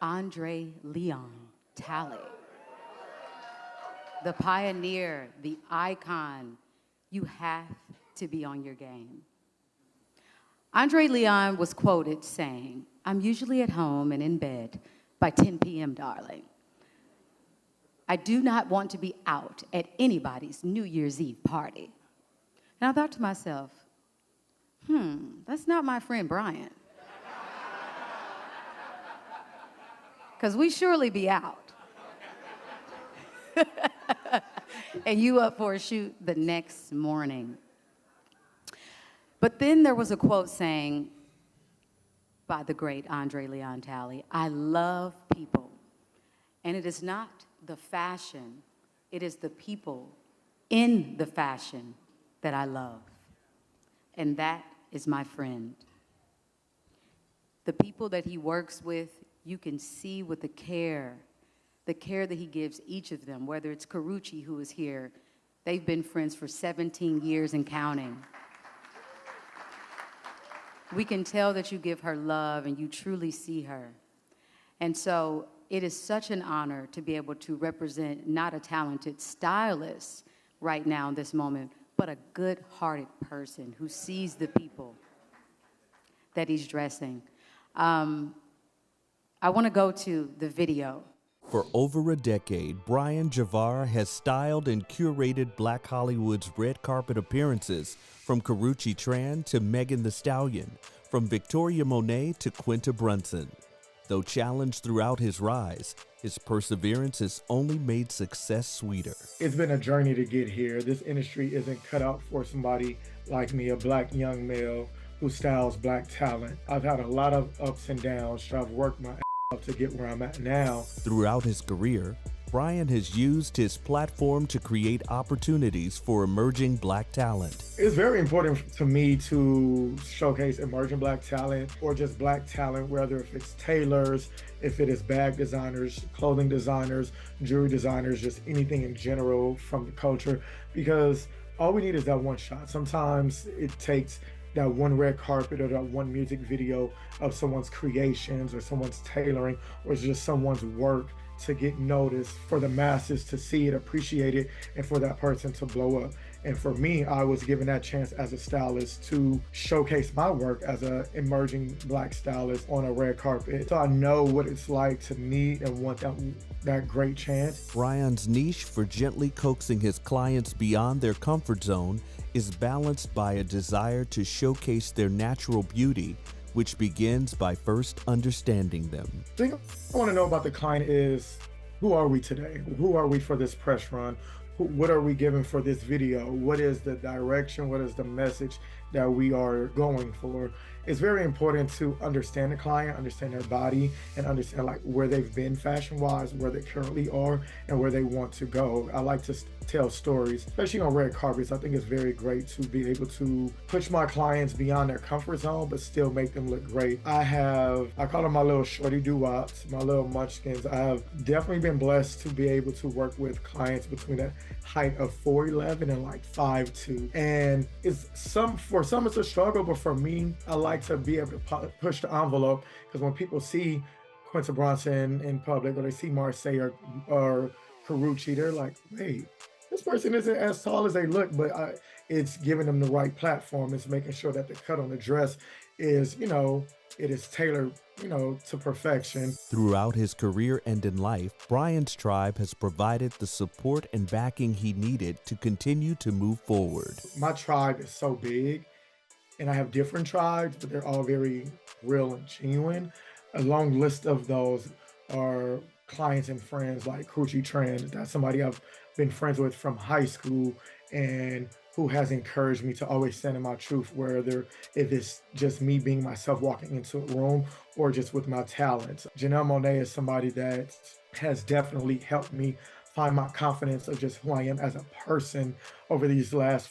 [SPEAKER 31] Andre Leon Talley, the pioneer, the icon, you have to be on your game. Andre Leon was quoted saying, "I'm usually at home and in bed by 10 p.m., darling. I do not want to be out at anybody's New Year's Eve party." And I thought to myself, that's not my friend Bryon. Because we surely be out. And you up for a shoot the next morning. But then there was a quote saying by the great Andre Leon Talley, "I love people. And it is not the fashion, it is the people in the fashion that I love." And that is my friend. The people that he works with, you can see with the care that he gives each of them, whether it's Karrueche, who is here. They've been friends for 17 years and counting. We can tell that you give her love and you truly see her. And so it is such an honor to be able to represent not a talented stylist right now in this moment, but a good-hearted person who sees the people that he's dressing. I want to go to the video.
[SPEAKER 1] For over a decade, Bryon Javar has styled and curated Black Hollywood's red carpet appearances, from Karrueche Tran to Megan Thee Stallion, from Victoria Monet to Quinta Brunson. Though challenged throughout his rise, his perseverance has only made success sweeter.
[SPEAKER 2] It's been a journey to get here. This industry isn't cut out for somebody like me, a Black young male who styles Black talent. I've had a lot of ups and downs, I've worked my ass off to get where I'm at now.
[SPEAKER 1] Throughout his career, Bryon has used his platform to create opportunities for emerging Black talent.
[SPEAKER 2] It's very important to me to showcase emerging Black talent, or just Black talent, whether if it's tailors, if it is bag designers, clothing designers, jewelry designers, just anything in general from the culture, because all we need is that one shot. Sometimes it takes that one red carpet or that one music video of someone's creations or someone's tailoring or just someone's work to get noticed, for the masses to see it, appreciate it, and for that person to blow up. And for me, I was given that chance as a stylist to showcase my work as an emerging Black stylist on a red carpet. So I know what it's like to need and want that great chance.
[SPEAKER 1] Bryon's niche for gently coaxing his clients beyond their comfort zone is balanced by a desire to showcase their natural beauty, which begins by first understanding them.
[SPEAKER 2] The thing I want to know about the client is, who are we today? Who are we for this press run? What are we giving for this video? What is the direction? What is the message that we are going for? It's very important to understand the client, understand their body, and understand like where they've been fashion-wise, where they currently are, and where they want to go. I like to tell stories, especially on red carpets. I think it's very great to be able to push my clients beyond their comfort zone, but still make them look great. I call them my little shorty doo-wops, my little munchkins. I have definitely been blessed to be able to work with clients between the height of 4'11" and like 5'2". And for some it's a struggle, but for me, I like to be able to push the envelope, because when people see Quinta Brunson in public, or they see Marseille or Karrueche, they're like, wait, this person isn't as tall as they look, but it's giving them the right platform. It's making sure that the cut on the dress is, it is tailored, to perfection.
[SPEAKER 1] Throughout his career and in life, Bryon's tribe has provided the support and backing he needed to continue to move forward.
[SPEAKER 2] My tribe is so big, and I have different tribes, but they're all very real and genuine. A long list of those are clients and friends like Karrueche Tran. That's somebody I've been friends with from high school, and who has encouraged me to always stand in my truth, whether if it's just me being myself walking into a room or just with my talents. Janelle Monáe is somebody that has definitely helped me find my confidence of just who I am as a person over these last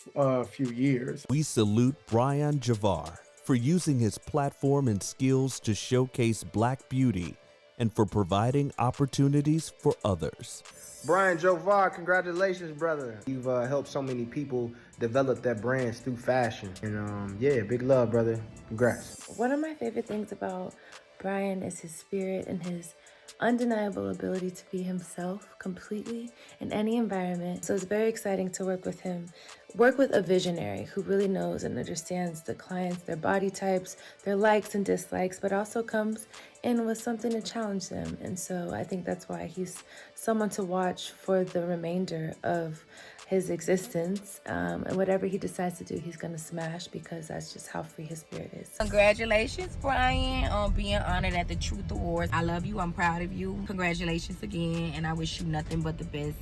[SPEAKER 2] few years.
[SPEAKER 1] We salute Bryon Javar for using his platform and skills to showcase Black beauty and for providing opportunities for others.
[SPEAKER 4] Bryon Javar, congratulations, brother. You've helped so many people develop their brands through fashion. And yeah, big love, brother. Congrats.
[SPEAKER 17] One of my favorite things about Bryon is his spirit and his undeniable ability to be himself completely in any environment. So it's very exciting to work with him. Work with a visionary who really knows and understands the clients, their body types, their likes and dislikes, but also comes in with something to challenge them. And so I think that's why he's someone to watch for the remainder of his existence. And whatever he decides to do, he's gonna smash, because that's just how free his spirit is.
[SPEAKER 5] Congratulations, Bryon, on being honored at the Truth Awards. I love you, I'm proud of you. Congratulations again, and I wish you nothing but the best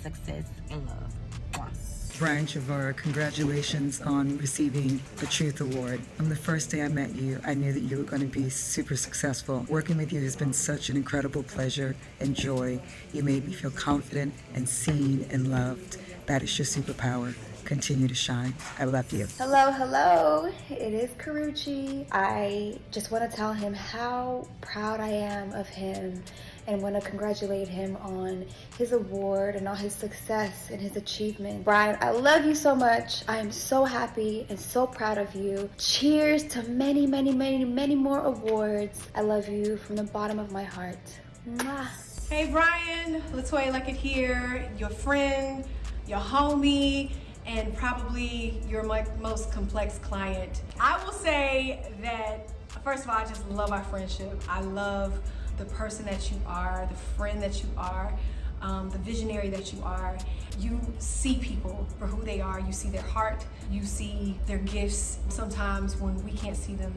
[SPEAKER 5] success and love. Mwah.
[SPEAKER 6] Bryon Javar, congratulations on receiving the Truth Award. From the first day I met you, I knew that you were going to be super successful. Working with you has been such an incredible pleasure and joy. You made me feel confident and seen and loved. That is your superpower. Continue to shine. I love you.
[SPEAKER 7] Hello, hello. It is Karuchi. I just want to tell him how proud I am of him and want to congratulate him on his award and all his success and his achievement. Bryon, I love you so much. I am so happy and so proud of you. Cheers to many, many, many, many more awards. I love you from the bottom of my heart. Mwah.
[SPEAKER 8] Hey Bryon, Latoya Luckett here, your friend, your homie, and probably your most complex client. I will say that, first of all, I just love our friendship. I love the person that you are, the friend that you are, the visionary that you are. You see people for who they are. You see their heart. You see their gifts sometimes when we can't see them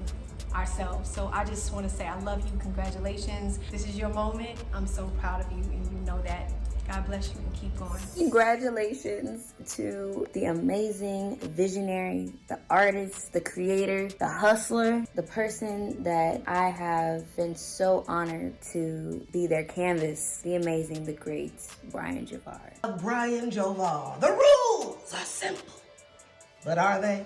[SPEAKER 8] ourselves. So I just want to say I love you. Congratulations. This is your moment. I'm so proud of you, and you know that. God bless you and keep going.
[SPEAKER 5] Congratulations to the amazing visionary, the artist, the creator, the hustler, the person that I have been so honored to be their canvas, the amazing, the great Bryon Javar.
[SPEAKER 18] Bryon Javar. The rules are simple, but are they?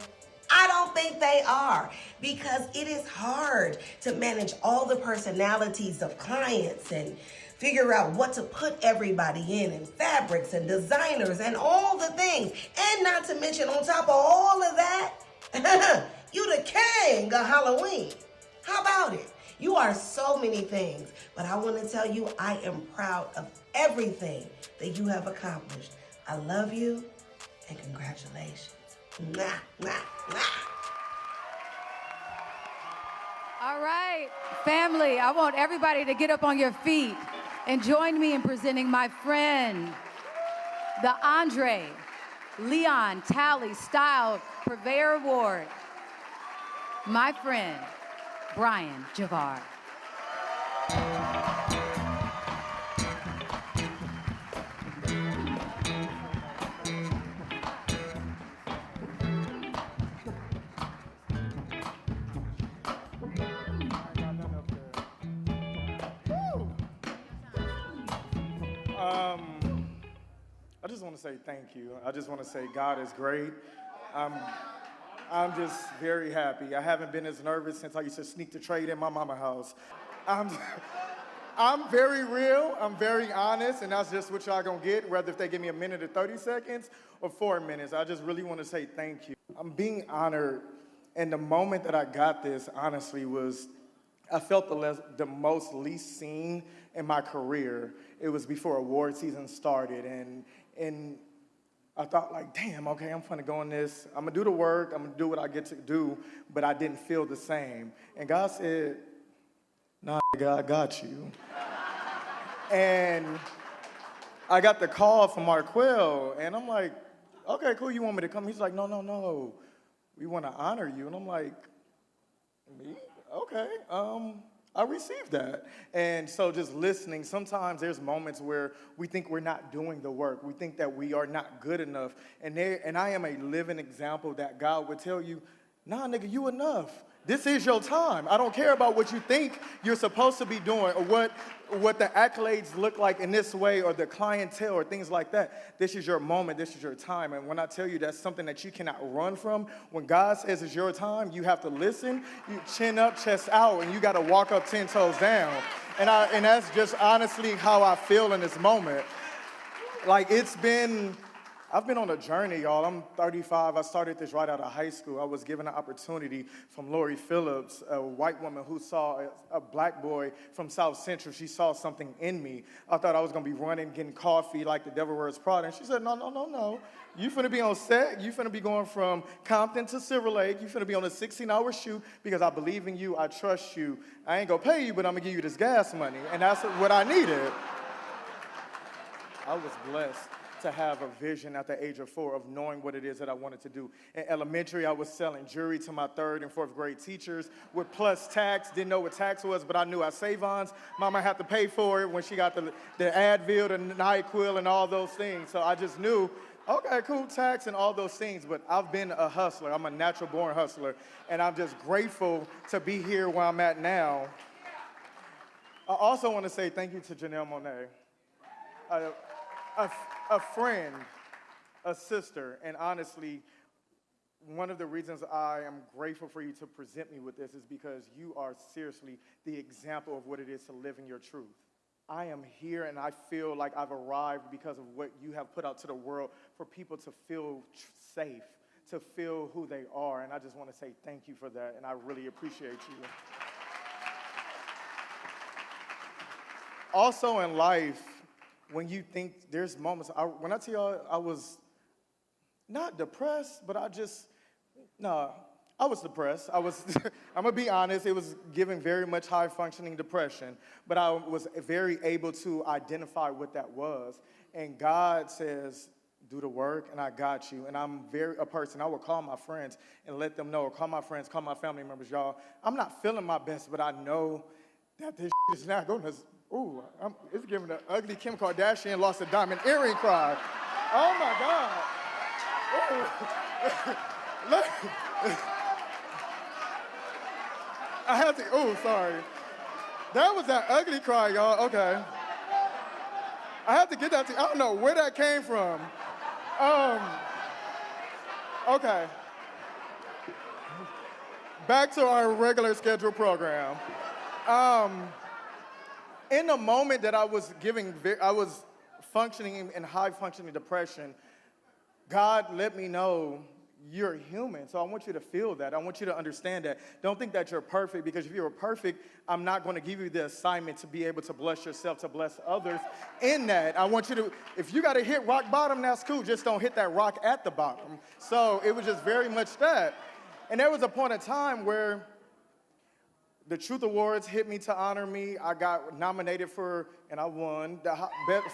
[SPEAKER 18] I don't think they are, because it is hard to manage all the personalities of clients and figure out what to put everybody in, and fabrics and designers and all the things. And not to mention, on top of all of that, you the king of Halloween. How about it? You are so many things, but I want to tell you, I am proud of everything that you have accomplished. I love you, and congratulations. Mwah, mwah, mwah.
[SPEAKER 31] All right, family, I want everybody to get up on your feet and join me in presenting my friend, the Andre Leon Talley Style Purveyor Award, my friend, Bryon Javar.
[SPEAKER 2] I just want to say thank you. I just want to say God is great. I'm just very happy. I haven't been as nervous since I used to sneak the trade in my mama's house. I'm very real, I'm very honest, and that's just what y'all gonna get, whether if they give me a minute or 30 seconds or 4 minutes. I just really want to say thank you. I'm being honored, and the moment that I got this, honestly, was I felt the most least seen in my career. It was before award season started, and I thought, like, damn, okay, I'm gonna go in this. I'm gonna do the work. I'm gonna do what I get to do, but I didn't feel the same. And God said, nah, nigga, I got you. And I got the call from Raquel, and I'm like, okay, cool, you want me to come? He's like, no, we wanna honor you. And I'm like, me? Okay, I received that. And so just listening, sometimes there's moments where we think we're not doing the work. We think that we are not good enough. And I am a living example that God would tell you, nah, nigga, you enough. This is your time. I don't care about what you think you're supposed to be doing or what the accolades look like in this way or the clientele or things like that. This is your moment. This is your time. And when I tell you that's something that you cannot run from, when God says it's your time, you have to listen. You chin up, chest out, and you got to walk up 10 toes down. And that's just honestly how I feel in this moment. Like I've been on a journey, y'all. I'm 35. I started this right out of high school. I was given an opportunity from Lori Phillips, a white woman who saw a black boy from South Central. She saw something in me. I thought I was going to be running, getting coffee like the Devil Wears Prada. And she said, no. You finna be on set. You finna be going from Compton to Silver Lake. You finna be on a 16-hour shoot because I believe in you. I trust you. I ain't going to pay you, but I'm going to give you this gas money. And that's what I needed. I was blessed to have a vision at the age of 4 of knowing what it is that I wanted to do. In elementary, I was selling jewelry to my 3rd and 4th grade teachers with plus tax. Didn't know what tax was, but I knew at Savon's, Mama had to pay for it when she got the Advil, the NyQuil, and all those things. So I just knew, okay, cool, tax and all those things, but I've been a hustler. I'm a natural-born hustler, and I'm just grateful to be here where I'm at now. I also want to say thank you to Janelle Monáe. A friend, a sister, and honestly, one of the reasons I am grateful for you to present me with this is because you are seriously the example of what it is to live in your truth. I am here and I feel like I've arrived because of what you have put out to the world for people to feel safe, to feel who they are, and I just want to say thank you for that, and I really appreciate you. Also in life, when you think there's moments, when I tell y'all I was not depressed, but I was depressed. I'm gonna be honest, it was giving very much high functioning depression, but I was very able to identify what that was. And God says, do the work, and I got you. And I'm a person, I will call my friends and let them know, or call my friends, call my family members, y'all. I'm not feeling my best, but I know that this is not gonna, it's giving the ugly Kim Kardashian lost a diamond earring cry. Oh my God. Look. I have to, sorry. That was that ugly cry, y'all, okay. I have to get that to, I don't know where that came from. Okay. Back to our regular scheduled program. In the moment that I was functioning in high functioning depression, God let me know you're human. So I want you to feel that. I want you to understand that. Don't think that you're perfect, because if you were perfect, I'm not going to give you the assignment to be able to bless yourself, to bless others in that. I want you to, if you got to hit rock bottom, that's cool. Just don't hit that rock at the bottom. So it was just very much that. And there was a point in time where the Truth Awards hit me to honor me. I got nominated for, and I won,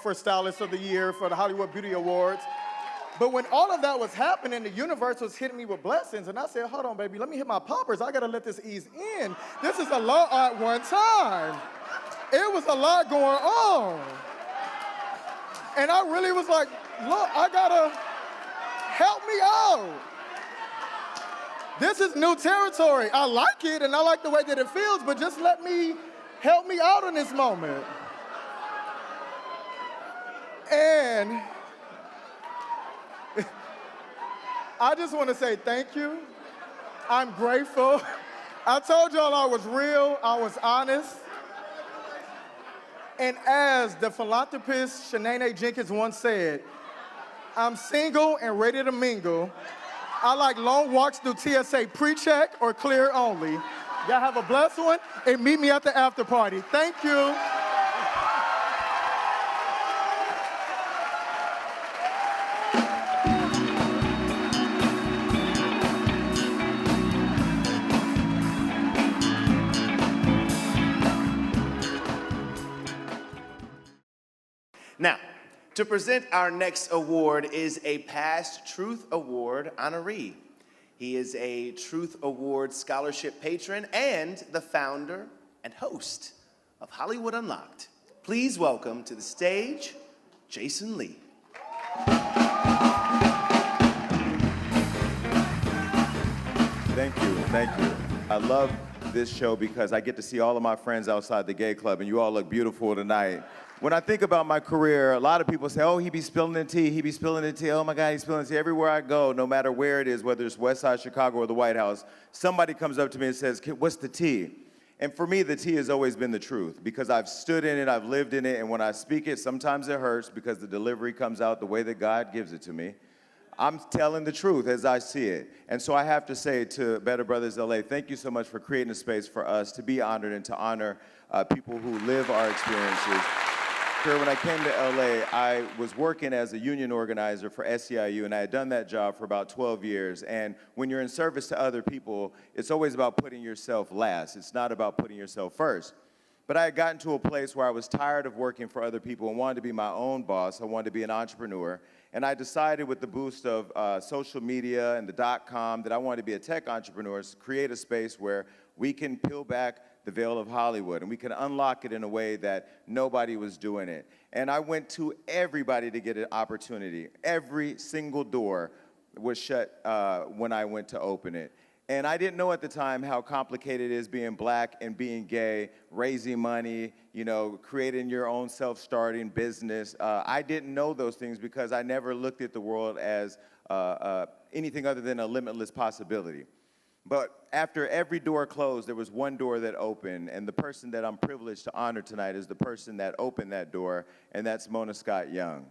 [SPEAKER 2] for Stylist of the Year for the Hollywood Beauty Awards. But when all of that was happening, the universe was hitting me with blessings, and I said, hold on, baby, let me hit my poppers. I got to let this ease in. This is a lot at one time. It was a lot going on. And I really was like, look, I got to help me out. This is new territory. I like it, and I like the way that it feels, but just help me out in this moment. And I just want to say thank you. I'm grateful. I told y'all I was real, I was honest. And as the philanthropist Shanae Jenkins once said, I'm single and ready to mingle. I like long walks through TSA pre-check or clear only. Y'all have a blessed one, and meet me at the after party. Thank you.
[SPEAKER 3] Now, to present our next award is a past Truth Award honoree. He is a Truth Award scholarship patron and the founder and host of Hollywood Unlocked. Please welcome to the stage, Jason Lee.
[SPEAKER 9] Thank you. I love this show because I get to see all of my friends outside the gay club, and you all look beautiful tonight. When I think about my career, a lot of people say, oh, he be spilling the tea, oh my God, he's spilling the tea. Everywhere I go, no matter where it is, whether it's West Side Chicago or the White House, somebody comes up to me and says, what's the tea? And for me, the tea has always been the truth, because I've stood in it, I've lived in it, and when I speak it, sometimes it hurts because the delivery comes out the way that God gives it to me. I'm telling the truth as I see it. And so I have to say to Better Brothers LA, thank you so much for creating a space for us to be honored and to honor people who live our experiences. When I came to LA, I was working as a union organizer for SEIU, and I had done that job for about 12 years. And when you're in service to other people, it's always about putting yourself last. It's not about putting yourself first. But I had gotten to a place where I was tired of working for other people and wanted to be my own boss. I wanted to be an entrepreneur. And I decided with the boost of social media and the .com that I wanted to be a tech entrepreneur, to create a space where we can peel back the veil of Hollywood, and we can unlock it in a way that nobody was doing it. And I went to everybody to get an opportunity. Every single door was shut when I went to open it. And I didn't know at the time how complicated it is being black and being gay, raising money, creating your own self-starting business. I didn't know those things because I never looked at the world as anything other than a limitless possibility. But after every door closed, there was one door that opened, and the person that I'm privileged to honor tonight is the person that opened that door, and that's Mona Scott Young.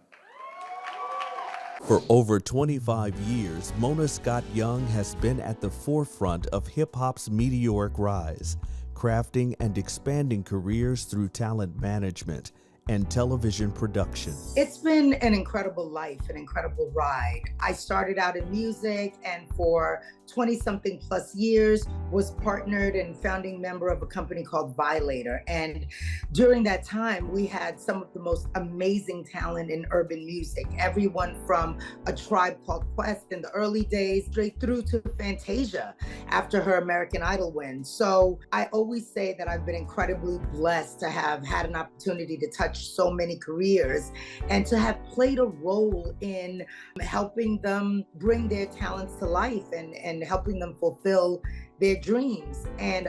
[SPEAKER 1] For over 25 years, Mona Scott Young has been at the forefront of hip-hop's meteoric rise, crafting and expanding careers through talent management and television production.
[SPEAKER 11] It's been an incredible life, an incredible ride. I started out in music, and for 20-something plus years was partnered and founding member of a company called Violator. And during that time, we had some of the most amazing talent in urban music. Everyone from A Tribe Called Quest in the early days, straight through to Fantasia after her American Idol win. So I always say that I've been incredibly blessed to have had an opportunity to touch so many careers and to have played a role in helping them bring their talents to life and helping them fulfill their dreams. And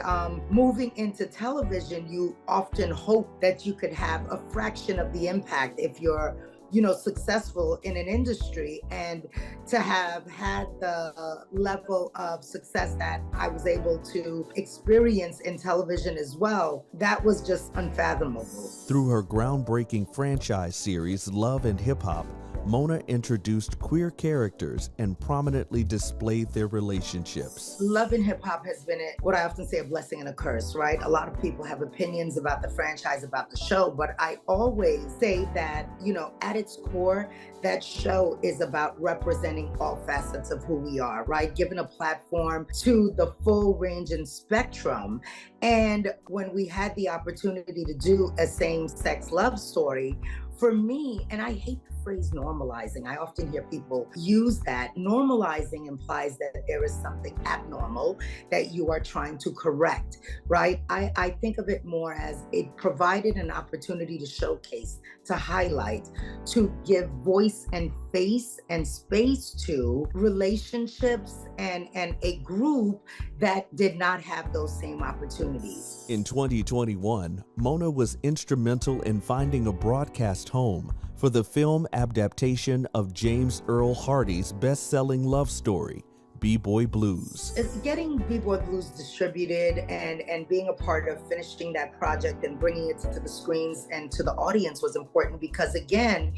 [SPEAKER 11] moving into television, you often hope that you could have a fraction of the impact if you're successful in an industry. And to have had the level of success that I was able to experience in television as well, that was just unfathomable.
[SPEAKER 1] Through her groundbreaking franchise series, Love and Hip Hop, Mona introduced queer characters and prominently displayed their relationships.
[SPEAKER 11] Love and Hip Hop has been what I often say, a blessing and a curse, right? A lot of people have opinions about the franchise, about the show, but I always say that, at its core, that show is about representing all facets of who we are, right? Giving a platform to the full range and spectrum. And when we had the opportunity to do a same-sex love story, for me, and I hate the phrase normalizing, I often hear people use that. Normalizing implies that there is something abnormal that you are trying to correct, right? I think of it more as it provided an opportunity to showcase, to highlight, to give voice and face and space to relationships and a group that did not have those same opportunities.
[SPEAKER 1] In 2021, Mona was instrumental in finding a broadcast home for the film adaptation of James Earl Hardy's best-selling love story, B-Boy Blues.
[SPEAKER 11] It's getting B-Boy Blues distributed and being a part of finishing that project and bringing it to the screens and to the audience was important because, again,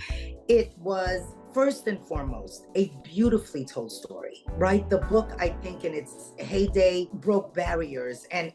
[SPEAKER 11] it was first and foremost a beautifully told story, right? The book, I think, in its heyday broke barriers and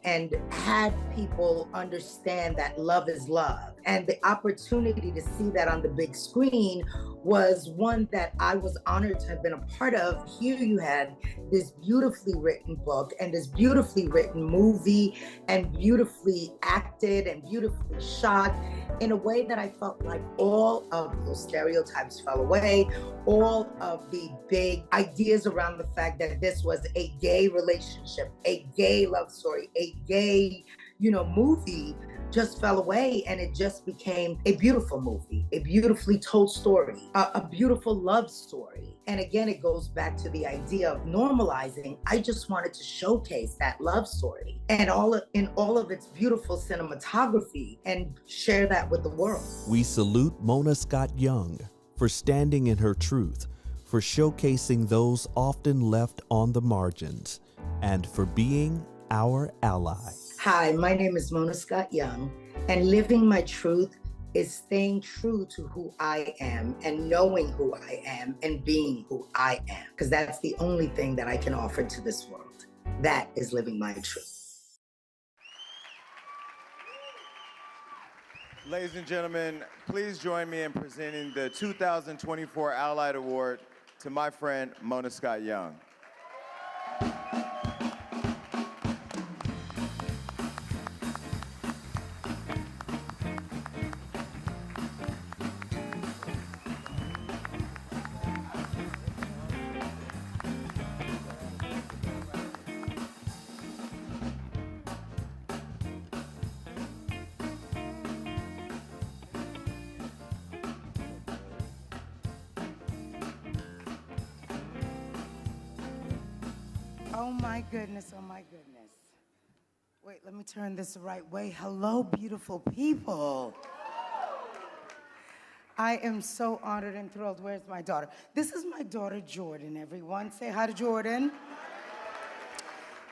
[SPEAKER 11] had people understand that love is love. And the opportunity to see that on the big screen was one that I was honored to have been a part of. Here you had this beautifully written book and this beautifully written movie and beautifully acted and beautifully shot in a way that I felt like all of those stereotypes fell away, all of the big ideas around the fact that this was a gay relationship, a gay love story, a gay movie just fell away, and it just became a beautiful movie, a beautifully told story, a beautiful love story. And again, it goes back to the idea of normalizing. I just wanted to showcase that love story and in all of its beautiful cinematography and share that with the world.
[SPEAKER 1] We salute Mona Scott Young for standing in her truth, for showcasing those often left on the margins, and for being our ally.
[SPEAKER 11] Hi, my name is Mona Scott Young, and living my truth is staying true to who I am and knowing who I am and being who I am, because that's the only thing that I can offer to this world. That is living my truth.
[SPEAKER 9] Ladies and gentlemen, please join me in presenting the 2024 Allied Award to my friend Mona Scott Young.
[SPEAKER 12] Oh my goodness, oh my goodness. Wait, let me turn this the right way. Hello, beautiful people. I am so honored and thrilled. Where's my daughter? This is my daughter, Jordan, everyone. Say hi to Jordan.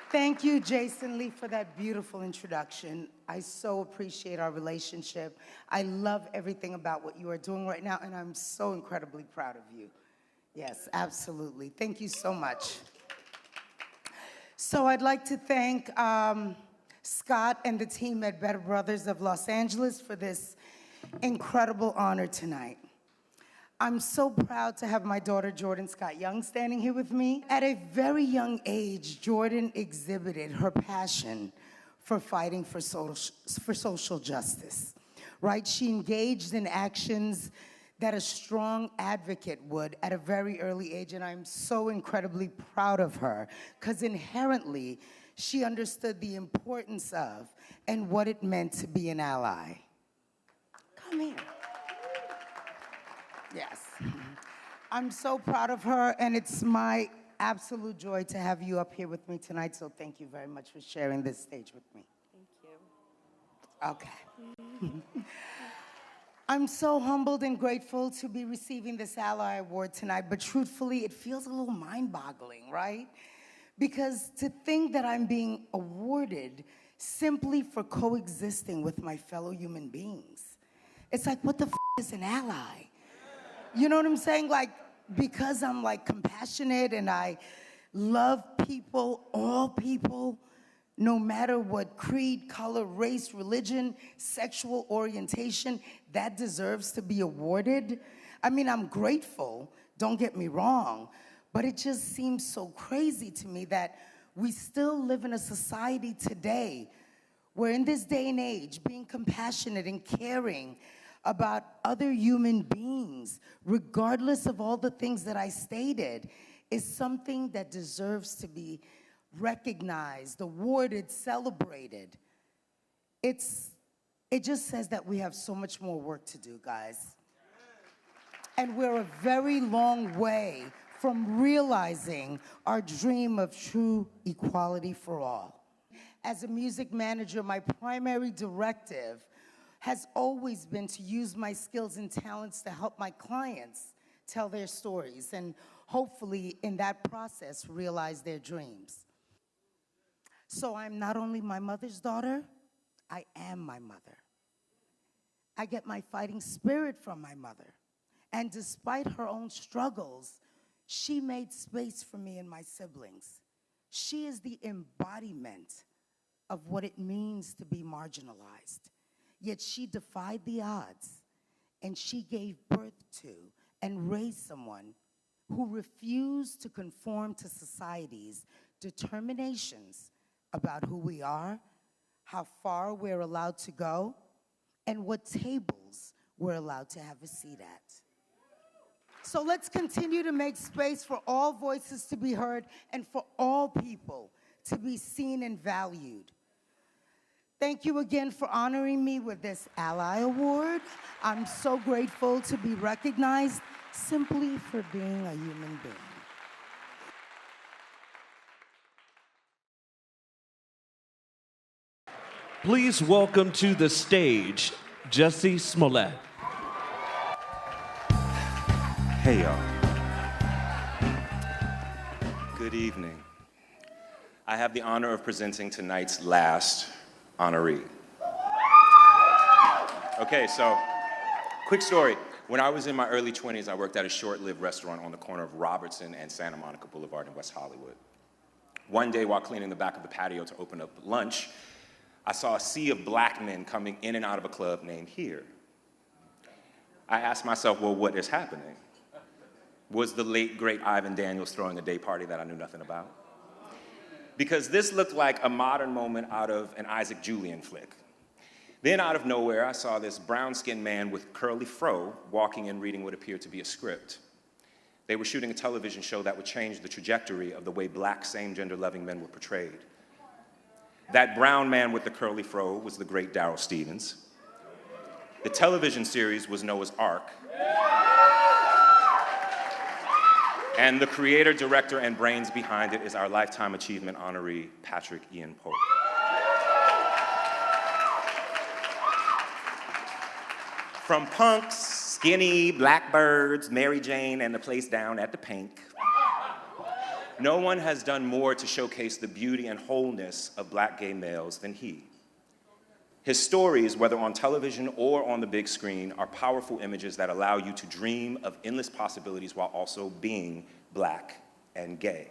[SPEAKER 12] Thank you, Jason Lee, for that beautiful introduction. I so appreciate our relationship. I love everything about what you are doing right now, and I'm so incredibly proud of you. Yes, absolutely. Thank you so much. So I'd like to thank Scott and the team at Better Brothers of Los Angeles for this incredible honor tonight. I'm so proud to have my daughter, Jordan Scott Young, standing here with me. At a very young age, Jordan exhibited her passion for fighting for social justice, right? She engaged in actions that a strong advocate would at a very early age, and I'm so incredibly proud of her, because inherently, she understood the importance of and what it meant to be an ally. Come here. Yes. I'm so proud of her, and it's my absolute joy to have you up here with me tonight, so thank you very much for sharing this stage with me. Thank you. Okay. I'm so humbled and grateful to be receiving this Ally Award tonight, but truthfully, it feels a little mind-boggling, right? Because to think that I'm being awarded simply for coexisting with my fellow human beings, it's like, what the f is an ally? You know what I'm saying? Like, because I'm like compassionate and I love people, all people, no matter what creed, color, race, religion, sexual orientation, that deserves to be awarded. I mean, I'm grateful, don't get me wrong, but it just seems so crazy to me that we still live in a society today where in this day and age, being compassionate and caring about other human beings, regardless of all the things that I stated, is something that deserves to be recognized, awarded, celebrated. It just says that we have so much more work to do, guys. And we're a very long way from realizing our dream of true equality for all. As a music manager, my primary directive has always been to use my skills and talents to help my clients tell their stories and hopefully in that process realize their dreams. So I'm not only my mother's daughter, I am my mother. I get my fighting spirit from my mother. And despite her own struggles, she made space for me and my siblings. She is the embodiment of what it means to be marginalized. Yet she defied the odds, and she gave birth to and raised someone who refused to conform to society's determinations about who we are, how far we're allowed to go, and what tables we're allowed to have a seat at. So let's continue to make space for all voices to be heard and for all people to be seen and valued. Thank you again for honoring me with this Ally Award. I'm so grateful to be recognized simply for being a human being.
[SPEAKER 10] Please welcome to the stage, Jussie Smollett.
[SPEAKER 14] Hey, y'all. Good evening. I have the honor of presenting tonight's last honoree. Okay, so, quick story. When I was in my early 20s, I worked at a short-lived restaurant on the corner of Robertson and Santa Monica Boulevard in West Hollywood. One day, while cleaning the back of the patio to open up lunch, I saw a sea of black men coming in and out of a club named Here. I asked myself, well, what is happening? Was the late, great Ivan Daniels throwing a day party that I knew nothing about? Because this looked like a modern moment out of an Isaac Julian flick. Then out of nowhere, I saw this brown-skinned man with curly fro walking in reading what appeared to be a script. They were shooting a television show that would change the trajectory of the way black, same-gender loving men were portrayed. That brown man with the curly fro was the great Darryl Stevens. The television series was Noah's Ark. And the creator, director, and brains behind it is our Lifetime Achievement honoree, Patrik-Ian Polk. From punks, skinny, blackbirds, Mary Jane, and the place down at the Pink, no one has done more to showcase the beauty and wholeness of black gay males than he. His stories, whether on television or on the big screen, are powerful images that allow you to dream of endless possibilities while also being black and gay.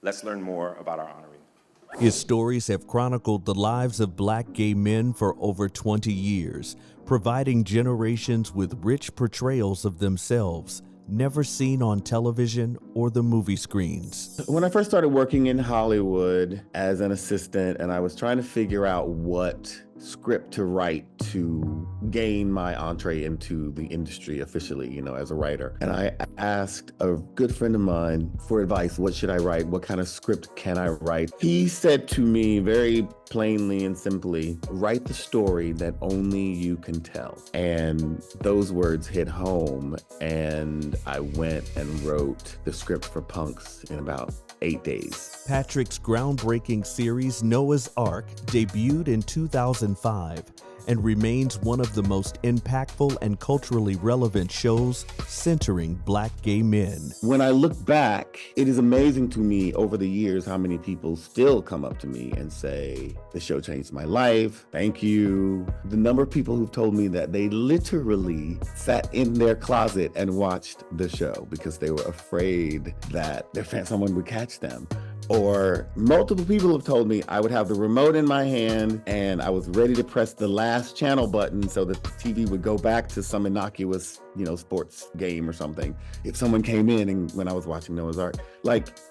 [SPEAKER 14] Let's learn more about our honoree.
[SPEAKER 1] His stories have chronicled the lives of black gay men for over 20 years, providing generations with rich portrayals of themselves, never seen on television or the movie screens.
[SPEAKER 15] When I first started working in Hollywood as an assistant, and I was trying to figure out what script to write to gain my entree into the industry officially, as a writer. And I asked a good friend of mine for advice. What should I write? What kind of script can I write? He said to me very plainly and simply, write the story that only you can tell. And those words hit home, and I went and wrote the script for Punks in about 8 days.
[SPEAKER 1] Patrick's groundbreaking series Noah's Ark debuted in 2005 and remains one of the most impactful and culturally relevant shows centering black gay men.
[SPEAKER 15] When I look back, it is amazing to me over the years how many people still come up to me and say, the show changed my life, thank you. The number of people who've told me that they literally sat in their closet and watched the show because they were afraid that someone would catch them. Or multiple people have told me I would have the remote in my hand and I was ready to press the last channel button so that the TV would go back to some innocuous, sports game or something. If someone came in and when I was watching Noah's Ark,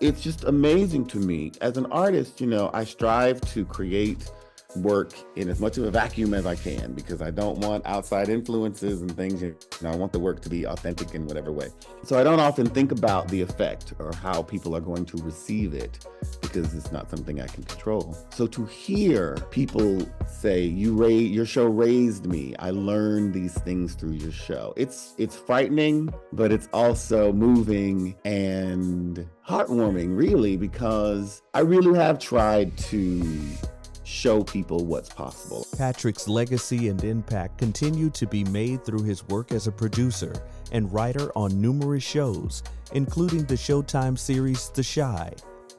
[SPEAKER 15] it's just amazing to me. As an artist, I strive to create work in as much of a vacuum as I can because I don't want outside influences and things. I want the work to be authentic in whatever way. So I don't often think about the effect or how people are going to receive it because it's not something I can control. So to hear people say, your show raised me, I learned these things through your show. It's frightening, but it's also moving and heartwarming, really, because I really have tried to show people what's possible.
[SPEAKER 1] Patrick's legacy and impact continue to be made through his work as a producer and writer on numerous shows, including the Showtime series The Chi,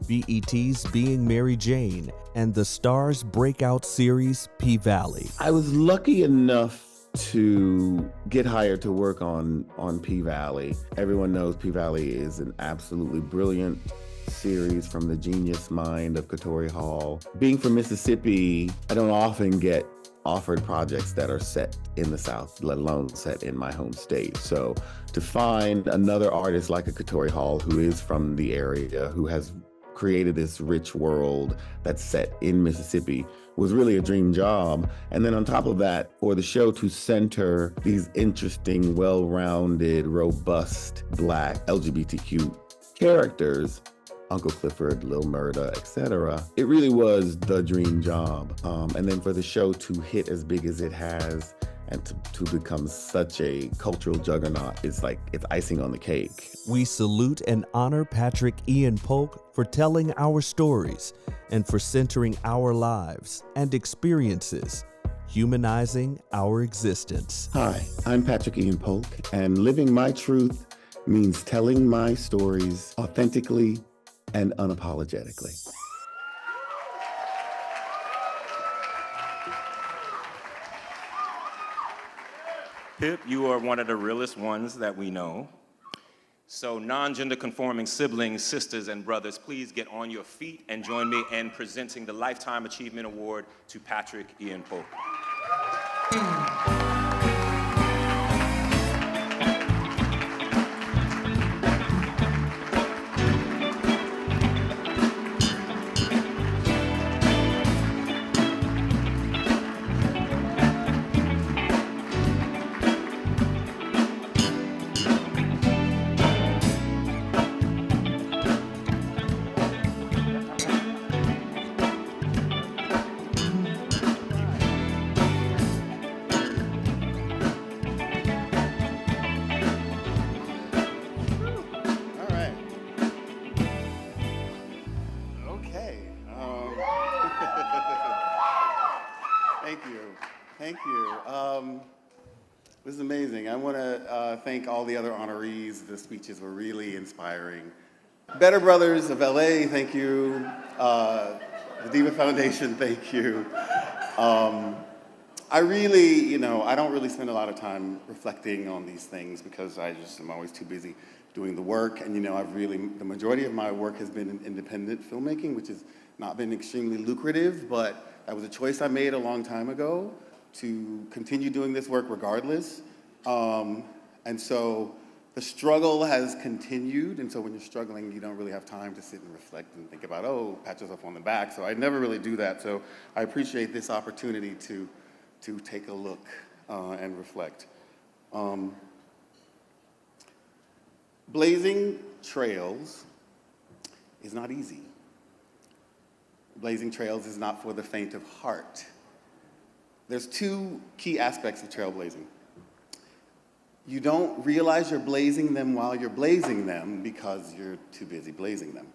[SPEAKER 1] BET's Being Mary Jane, and the Starz breakout series P-Valley.
[SPEAKER 15] I was lucky enough to get hired to work on P-Valley. Everyone knows P-Valley is an absolutely brilliant series from the genius mind of Katori Hall. Being from Mississippi, I don't often get offered projects that are set in the South, let alone set in my home state. So to find another artist like a Katori Hall who is from the area, who has created this rich world that's set in Mississippi was really a dream job. And then on top of that, for the show to center these interesting, well-rounded, robust Black LGBTQ characters, Uncle Clifford, Lil Murda, etc. It really was the dream job. And then for the show to hit as big as it has and to become such a cultural juggernaut, it's icing on the cake.
[SPEAKER 1] We salute and honor Patrik-Ian Polk for telling our stories and for centering our lives and experiences, humanizing our existence.
[SPEAKER 15] Hi, I'm Patrik-Ian Polk, and living my truth means telling my stories authentically and unapologetically.
[SPEAKER 14] Pip, you are one of the realest ones that we know. So non-gender conforming siblings, sisters, and brothers, please get on your feet and join me in presenting the Lifetime Achievement Award to Patrik-Ian Polk.
[SPEAKER 15] This is amazing. I want to thank all the other honorees. The speeches were really inspiring. Better Brothers of LA, thank you. The DIVA Foundation, thank you. I really, I don't really spend a lot of time reflecting on these things because I just am always too busy doing the work. And the majority of my work has been in independent filmmaking, which has not been extremely lucrative, but that was a choice I made a long time ago to continue doing this work regardless. And so the struggle has continued, and so when you're struggling, you don't really have time to sit and reflect and think about, pat yourself on the back. So I never really do that, so I appreciate this opportunity to take a look and reflect. Blazing trails is not easy. Blazing trails is not for the faint of heart. There's two key aspects of trailblazing. You don't realize you're blazing them while you're blazing them because you're too busy blazing them.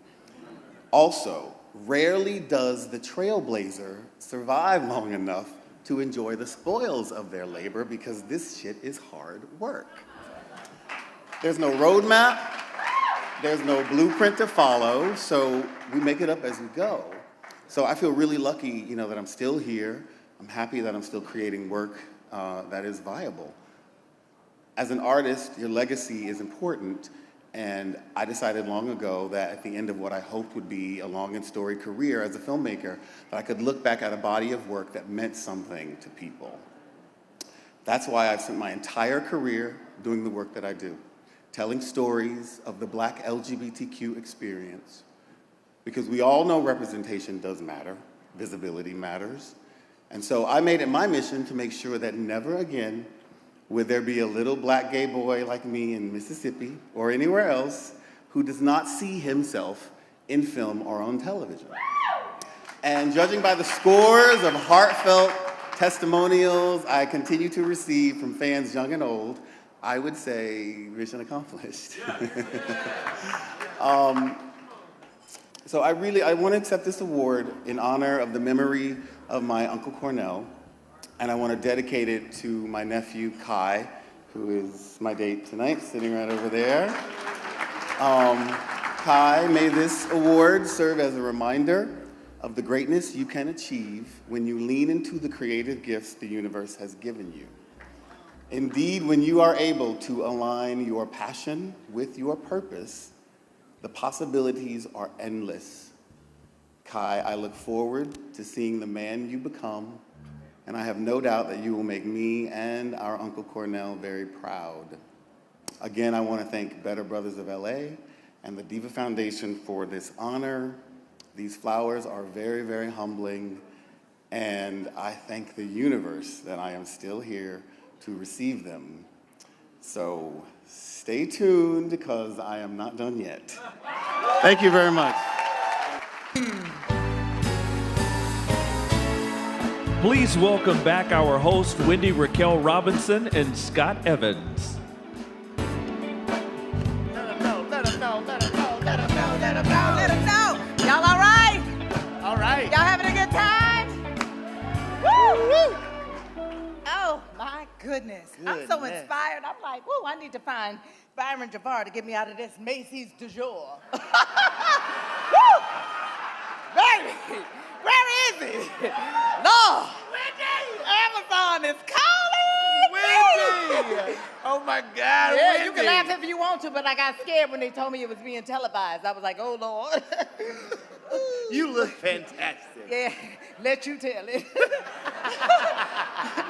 [SPEAKER 15] Also, rarely does the trailblazer survive long enough to enjoy the spoils of their labor because this shit is hard work. There's no roadmap, there's no blueprint to follow, so we make it up as we go. So I feel really lucky, that I'm still here. I'm happy that I'm still creating work that is viable. As an artist, your legacy is important, and I decided long ago that at the end of what I hoped would be a long and storied career as a filmmaker, that I could look back at a body of work that meant something to people. That's why I've spent my entire career doing the work that I do, telling stories of the Black LGBTQ experience, because we all know representation does matter, visibility matters. And so I made it my mission to make sure that never again would there be a little Black gay boy like me in Mississippi or anywhere else who does not see himself in film or on television. And judging by the scores of heartfelt testimonials I continue to receive from fans young and old, I would say mission accomplished. So I want to accept this award in honor of the memory of my Uncle Cornell, and I want to dedicate it to my nephew, Kai, who is my date tonight, sitting right over there. Kai, may this award serve as a reminder of the greatness you can achieve when you lean into the creative gifts the universe has given you. Indeed, when you are able to align your passion with your purpose, the possibilities are endless. Kai, I look forward to seeing the man you become, and I have no doubt that you will make me and our Uncle Cornell very proud. Again, I want to thank Better Brothers of LA and the DIVA Foundation for this honor. These flowers are very, very humbling, and I thank the universe that I am still here to receive them. So
[SPEAKER 16] Stay tuned, because I am not done yet. Thank you very much.
[SPEAKER 10] Please welcome back our host, Wendy, Raquel Robinson, and Scott Evans.
[SPEAKER 19] Let us know. Y'all all right?
[SPEAKER 3] All right.
[SPEAKER 19] Y'all having a good time? Woo, woo. Oh, my goodness. I'm so inspired. I'm like, woo, I need to find Bryon Javar to get me out of this Macy's du jour. Woo! Baby, where is he? Lord. Wendy! Amazon is calling!
[SPEAKER 3] Wendy! Oh my God,
[SPEAKER 19] Yeah,
[SPEAKER 3] Wendy.
[SPEAKER 19] you can laugh if you want to, but I got scared when they told me it was being televised. I was like, oh, Lord.
[SPEAKER 3] You look fantastic.
[SPEAKER 19] Yeah, let you tell it.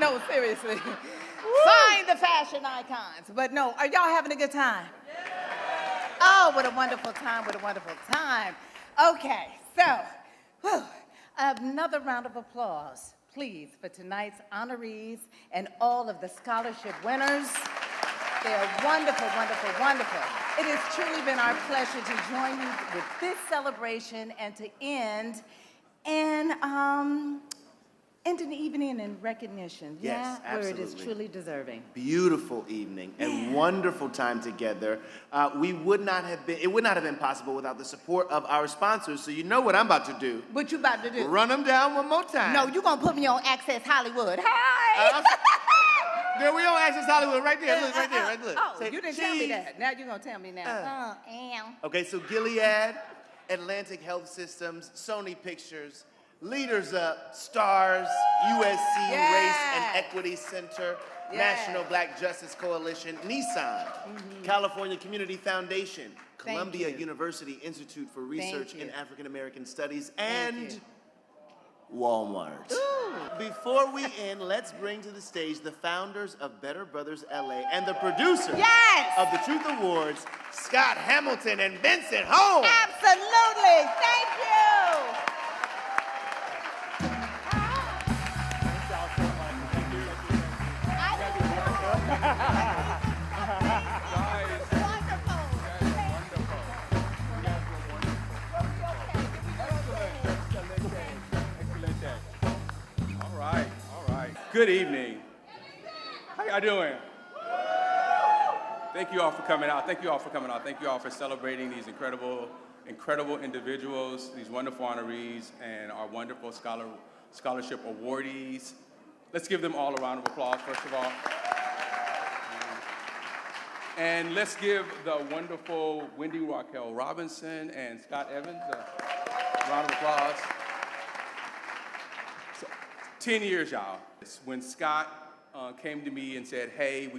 [SPEAKER 19] No, seriously. Find the fashion icons. But no, are y'all having a good time? Oh, what a wonderful time, what a wonderful time. Okay, so, whew, another round of applause, please, for tonight's honorees and all of the scholarship winners. They are wonderful, wonderful, wonderful. It has truly been our pleasure to join you with this celebration and to end an evening in recognition.
[SPEAKER 3] Yes,
[SPEAKER 19] yeah, where it is
[SPEAKER 3] absolutely.
[SPEAKER 19] truly deserving.
[SPEAKER 3] Beautiful evening and wonderful time together. It would not have been possible without the support of our sponsors. So you know what I'm about to do.
[SPEAKER 19] What you about to do?
[SPEAKER 3] Run them down one more time.
[SPEAKER 19] No, you gonna put me on Access Hollywood. Hi!
[SPEAKER 3] Girl, we on Access Hollywood right there. Look, right there, right there.
[SPEAKER 19] Oh,
[SPEAKER 3] Say
[SPEAKER 19] you didn't tell me
[SPEAKER 3] cheese.
[SPEAKER 19] that. Now you're gonna tell me now.
[SPEAKER 3] Okay, so Gilead, Atlantic Health Systems, Sony Pictures, Leaders Up, Stars, USC Race and Equity Center, National Black Justice Coalition, Nissan, California Community Foundation, Columbia University Institute for Research in African American Studies, and Walmart. Before we end, let's bring to the stage the founders of Better Brothers LA and the producers of the Truth Awards, Scott Hamilton and Vincent Holmes.
[SPEAKER 19] Absolutely. Thank you.
[SPEAKER 20] Good evening. How y'all doing? Thank you all for coming out. Thank you all for coming out. Thank you all for celebrating these incredible individuals, these wonderful honorees, and our wonderful scholarship awardees. Let's give them all a round of applause, first of all. And let's give the wonderful Wendy, Raquel Robinson, and Scott Evans a round of applause. 10 years, y'all. When Scott came to me and said, hey,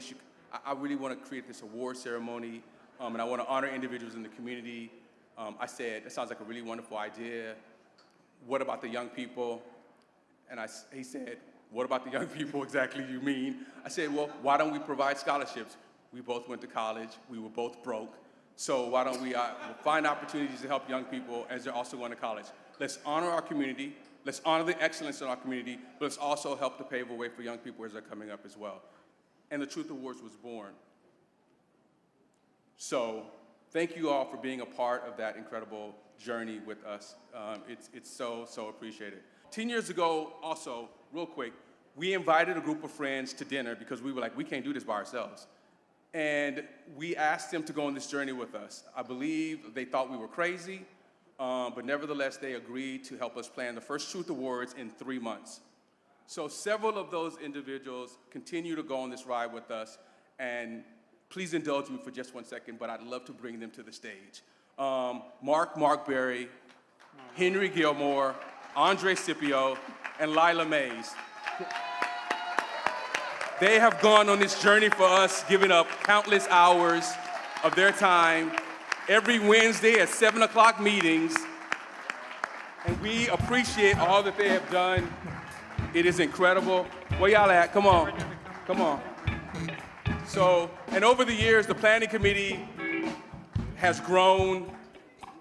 [SPEAKER 20] I really want to create this award ceremony, and I want to honor individuals in the community, I said, that sounds like a really wonderful idea. What about the young people? And he said, what about the young people exactly you mean? I said, well, why don't we provide scholarships? We both went to college. We were both broke. So why don't we find opportunities to help young people as they're also going to college? Let's honor our community. Let's honor the excellence in our community, but let's also help to pave a way for young people as they're coming up as well. And the Truth Awards was born. So thank you all for being a part of that incredible journey with us. It's so, so appreciated. 10 years ago, also, real quick, we invited a group of friends to dinner because we were like, we can't do this by ourselves. And we asked them to go on this journey with us. I believe they thought we were crazy. But nevertheless, they agreed to help us plan the first Truth Awards in 3 months. So several of those individuals continue to go on this ride with us, and please indulge me for just 1 second, but I'd love to bring them to the stage. Mark Berry, Henry Gilmore, Andre Scipio, and Lila Mays. They have gone on this journey for us, giving up countless hours of their time every Wednesday at 7 o'clock meetings, and we appreciate all that they have done. It is incredible. Where y'all at? Come on. Come on. So, and over the years, the planning committee has grown,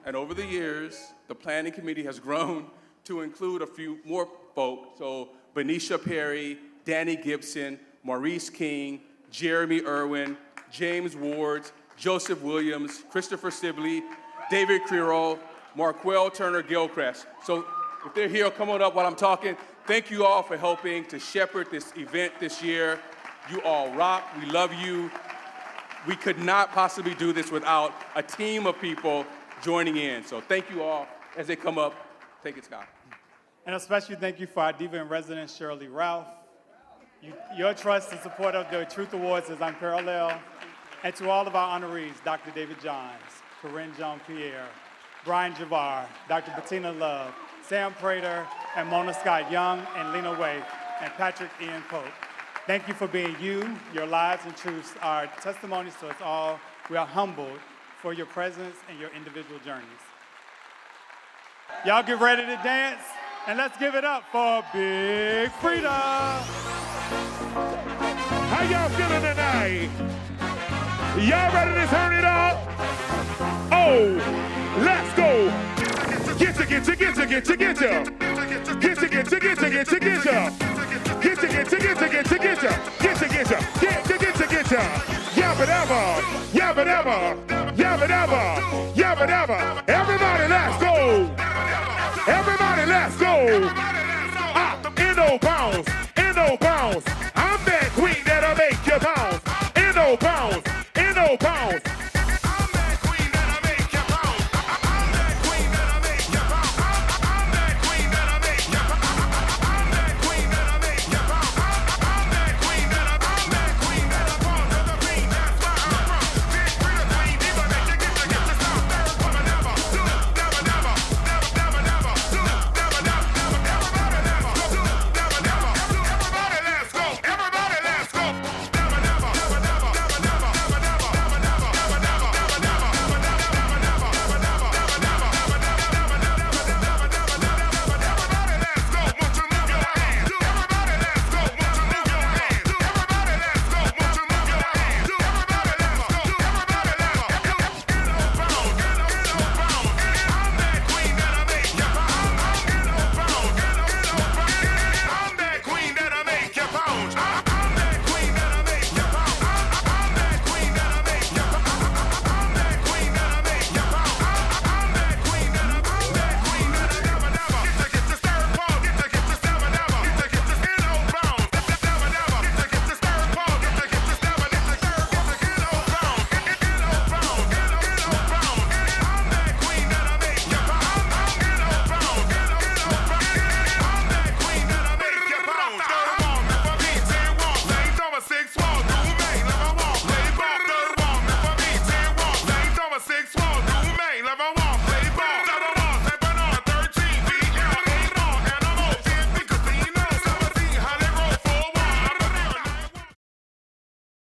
[SPEAKER 20] and over the years, the planning committee has grown to include a few more folk. So, Benicia Perry, Danny Gibson, Maurice King, Jeremy Irwin, James Ward, Joseph Williams, Christopher Sibley, David Creole, Marquel Turner-Gilchrist. So if they're here, come on up while I'm talking. Thank you all for helping to shepherd this event this year. You all rock. We love you. We could not possibly do this without a team of people joining in. So thank you all. As they come up, take it, Scott.
[SPEAKER 13] And a special thank you for our diva in residence, Sheryl Lee Ralph. Your trust and support of the Truth Awards is unparalleled. And to all of our honorees, Dr. David Johns, Karine Jean-Pierre, Bryon Javar, Dr. Bettina Love, Sam Prater, and Mona Scott Young, and Lena Waithe, and Patrik-Ian Polk. Thank you for being you. Your lives and truths are testimonies to us all. We are humbled for your presence and your individual journeys. Y'all get ready to dance, and let's give it up for Big Freedia.
[SPEAKER 21] How y'all feeling tonight? Y'all ready to turn it up? Oh, let's go. Get ya. Get ya. Yabba dabba. Everybody, let's go. Everybody, let's go. Up, in no bounds.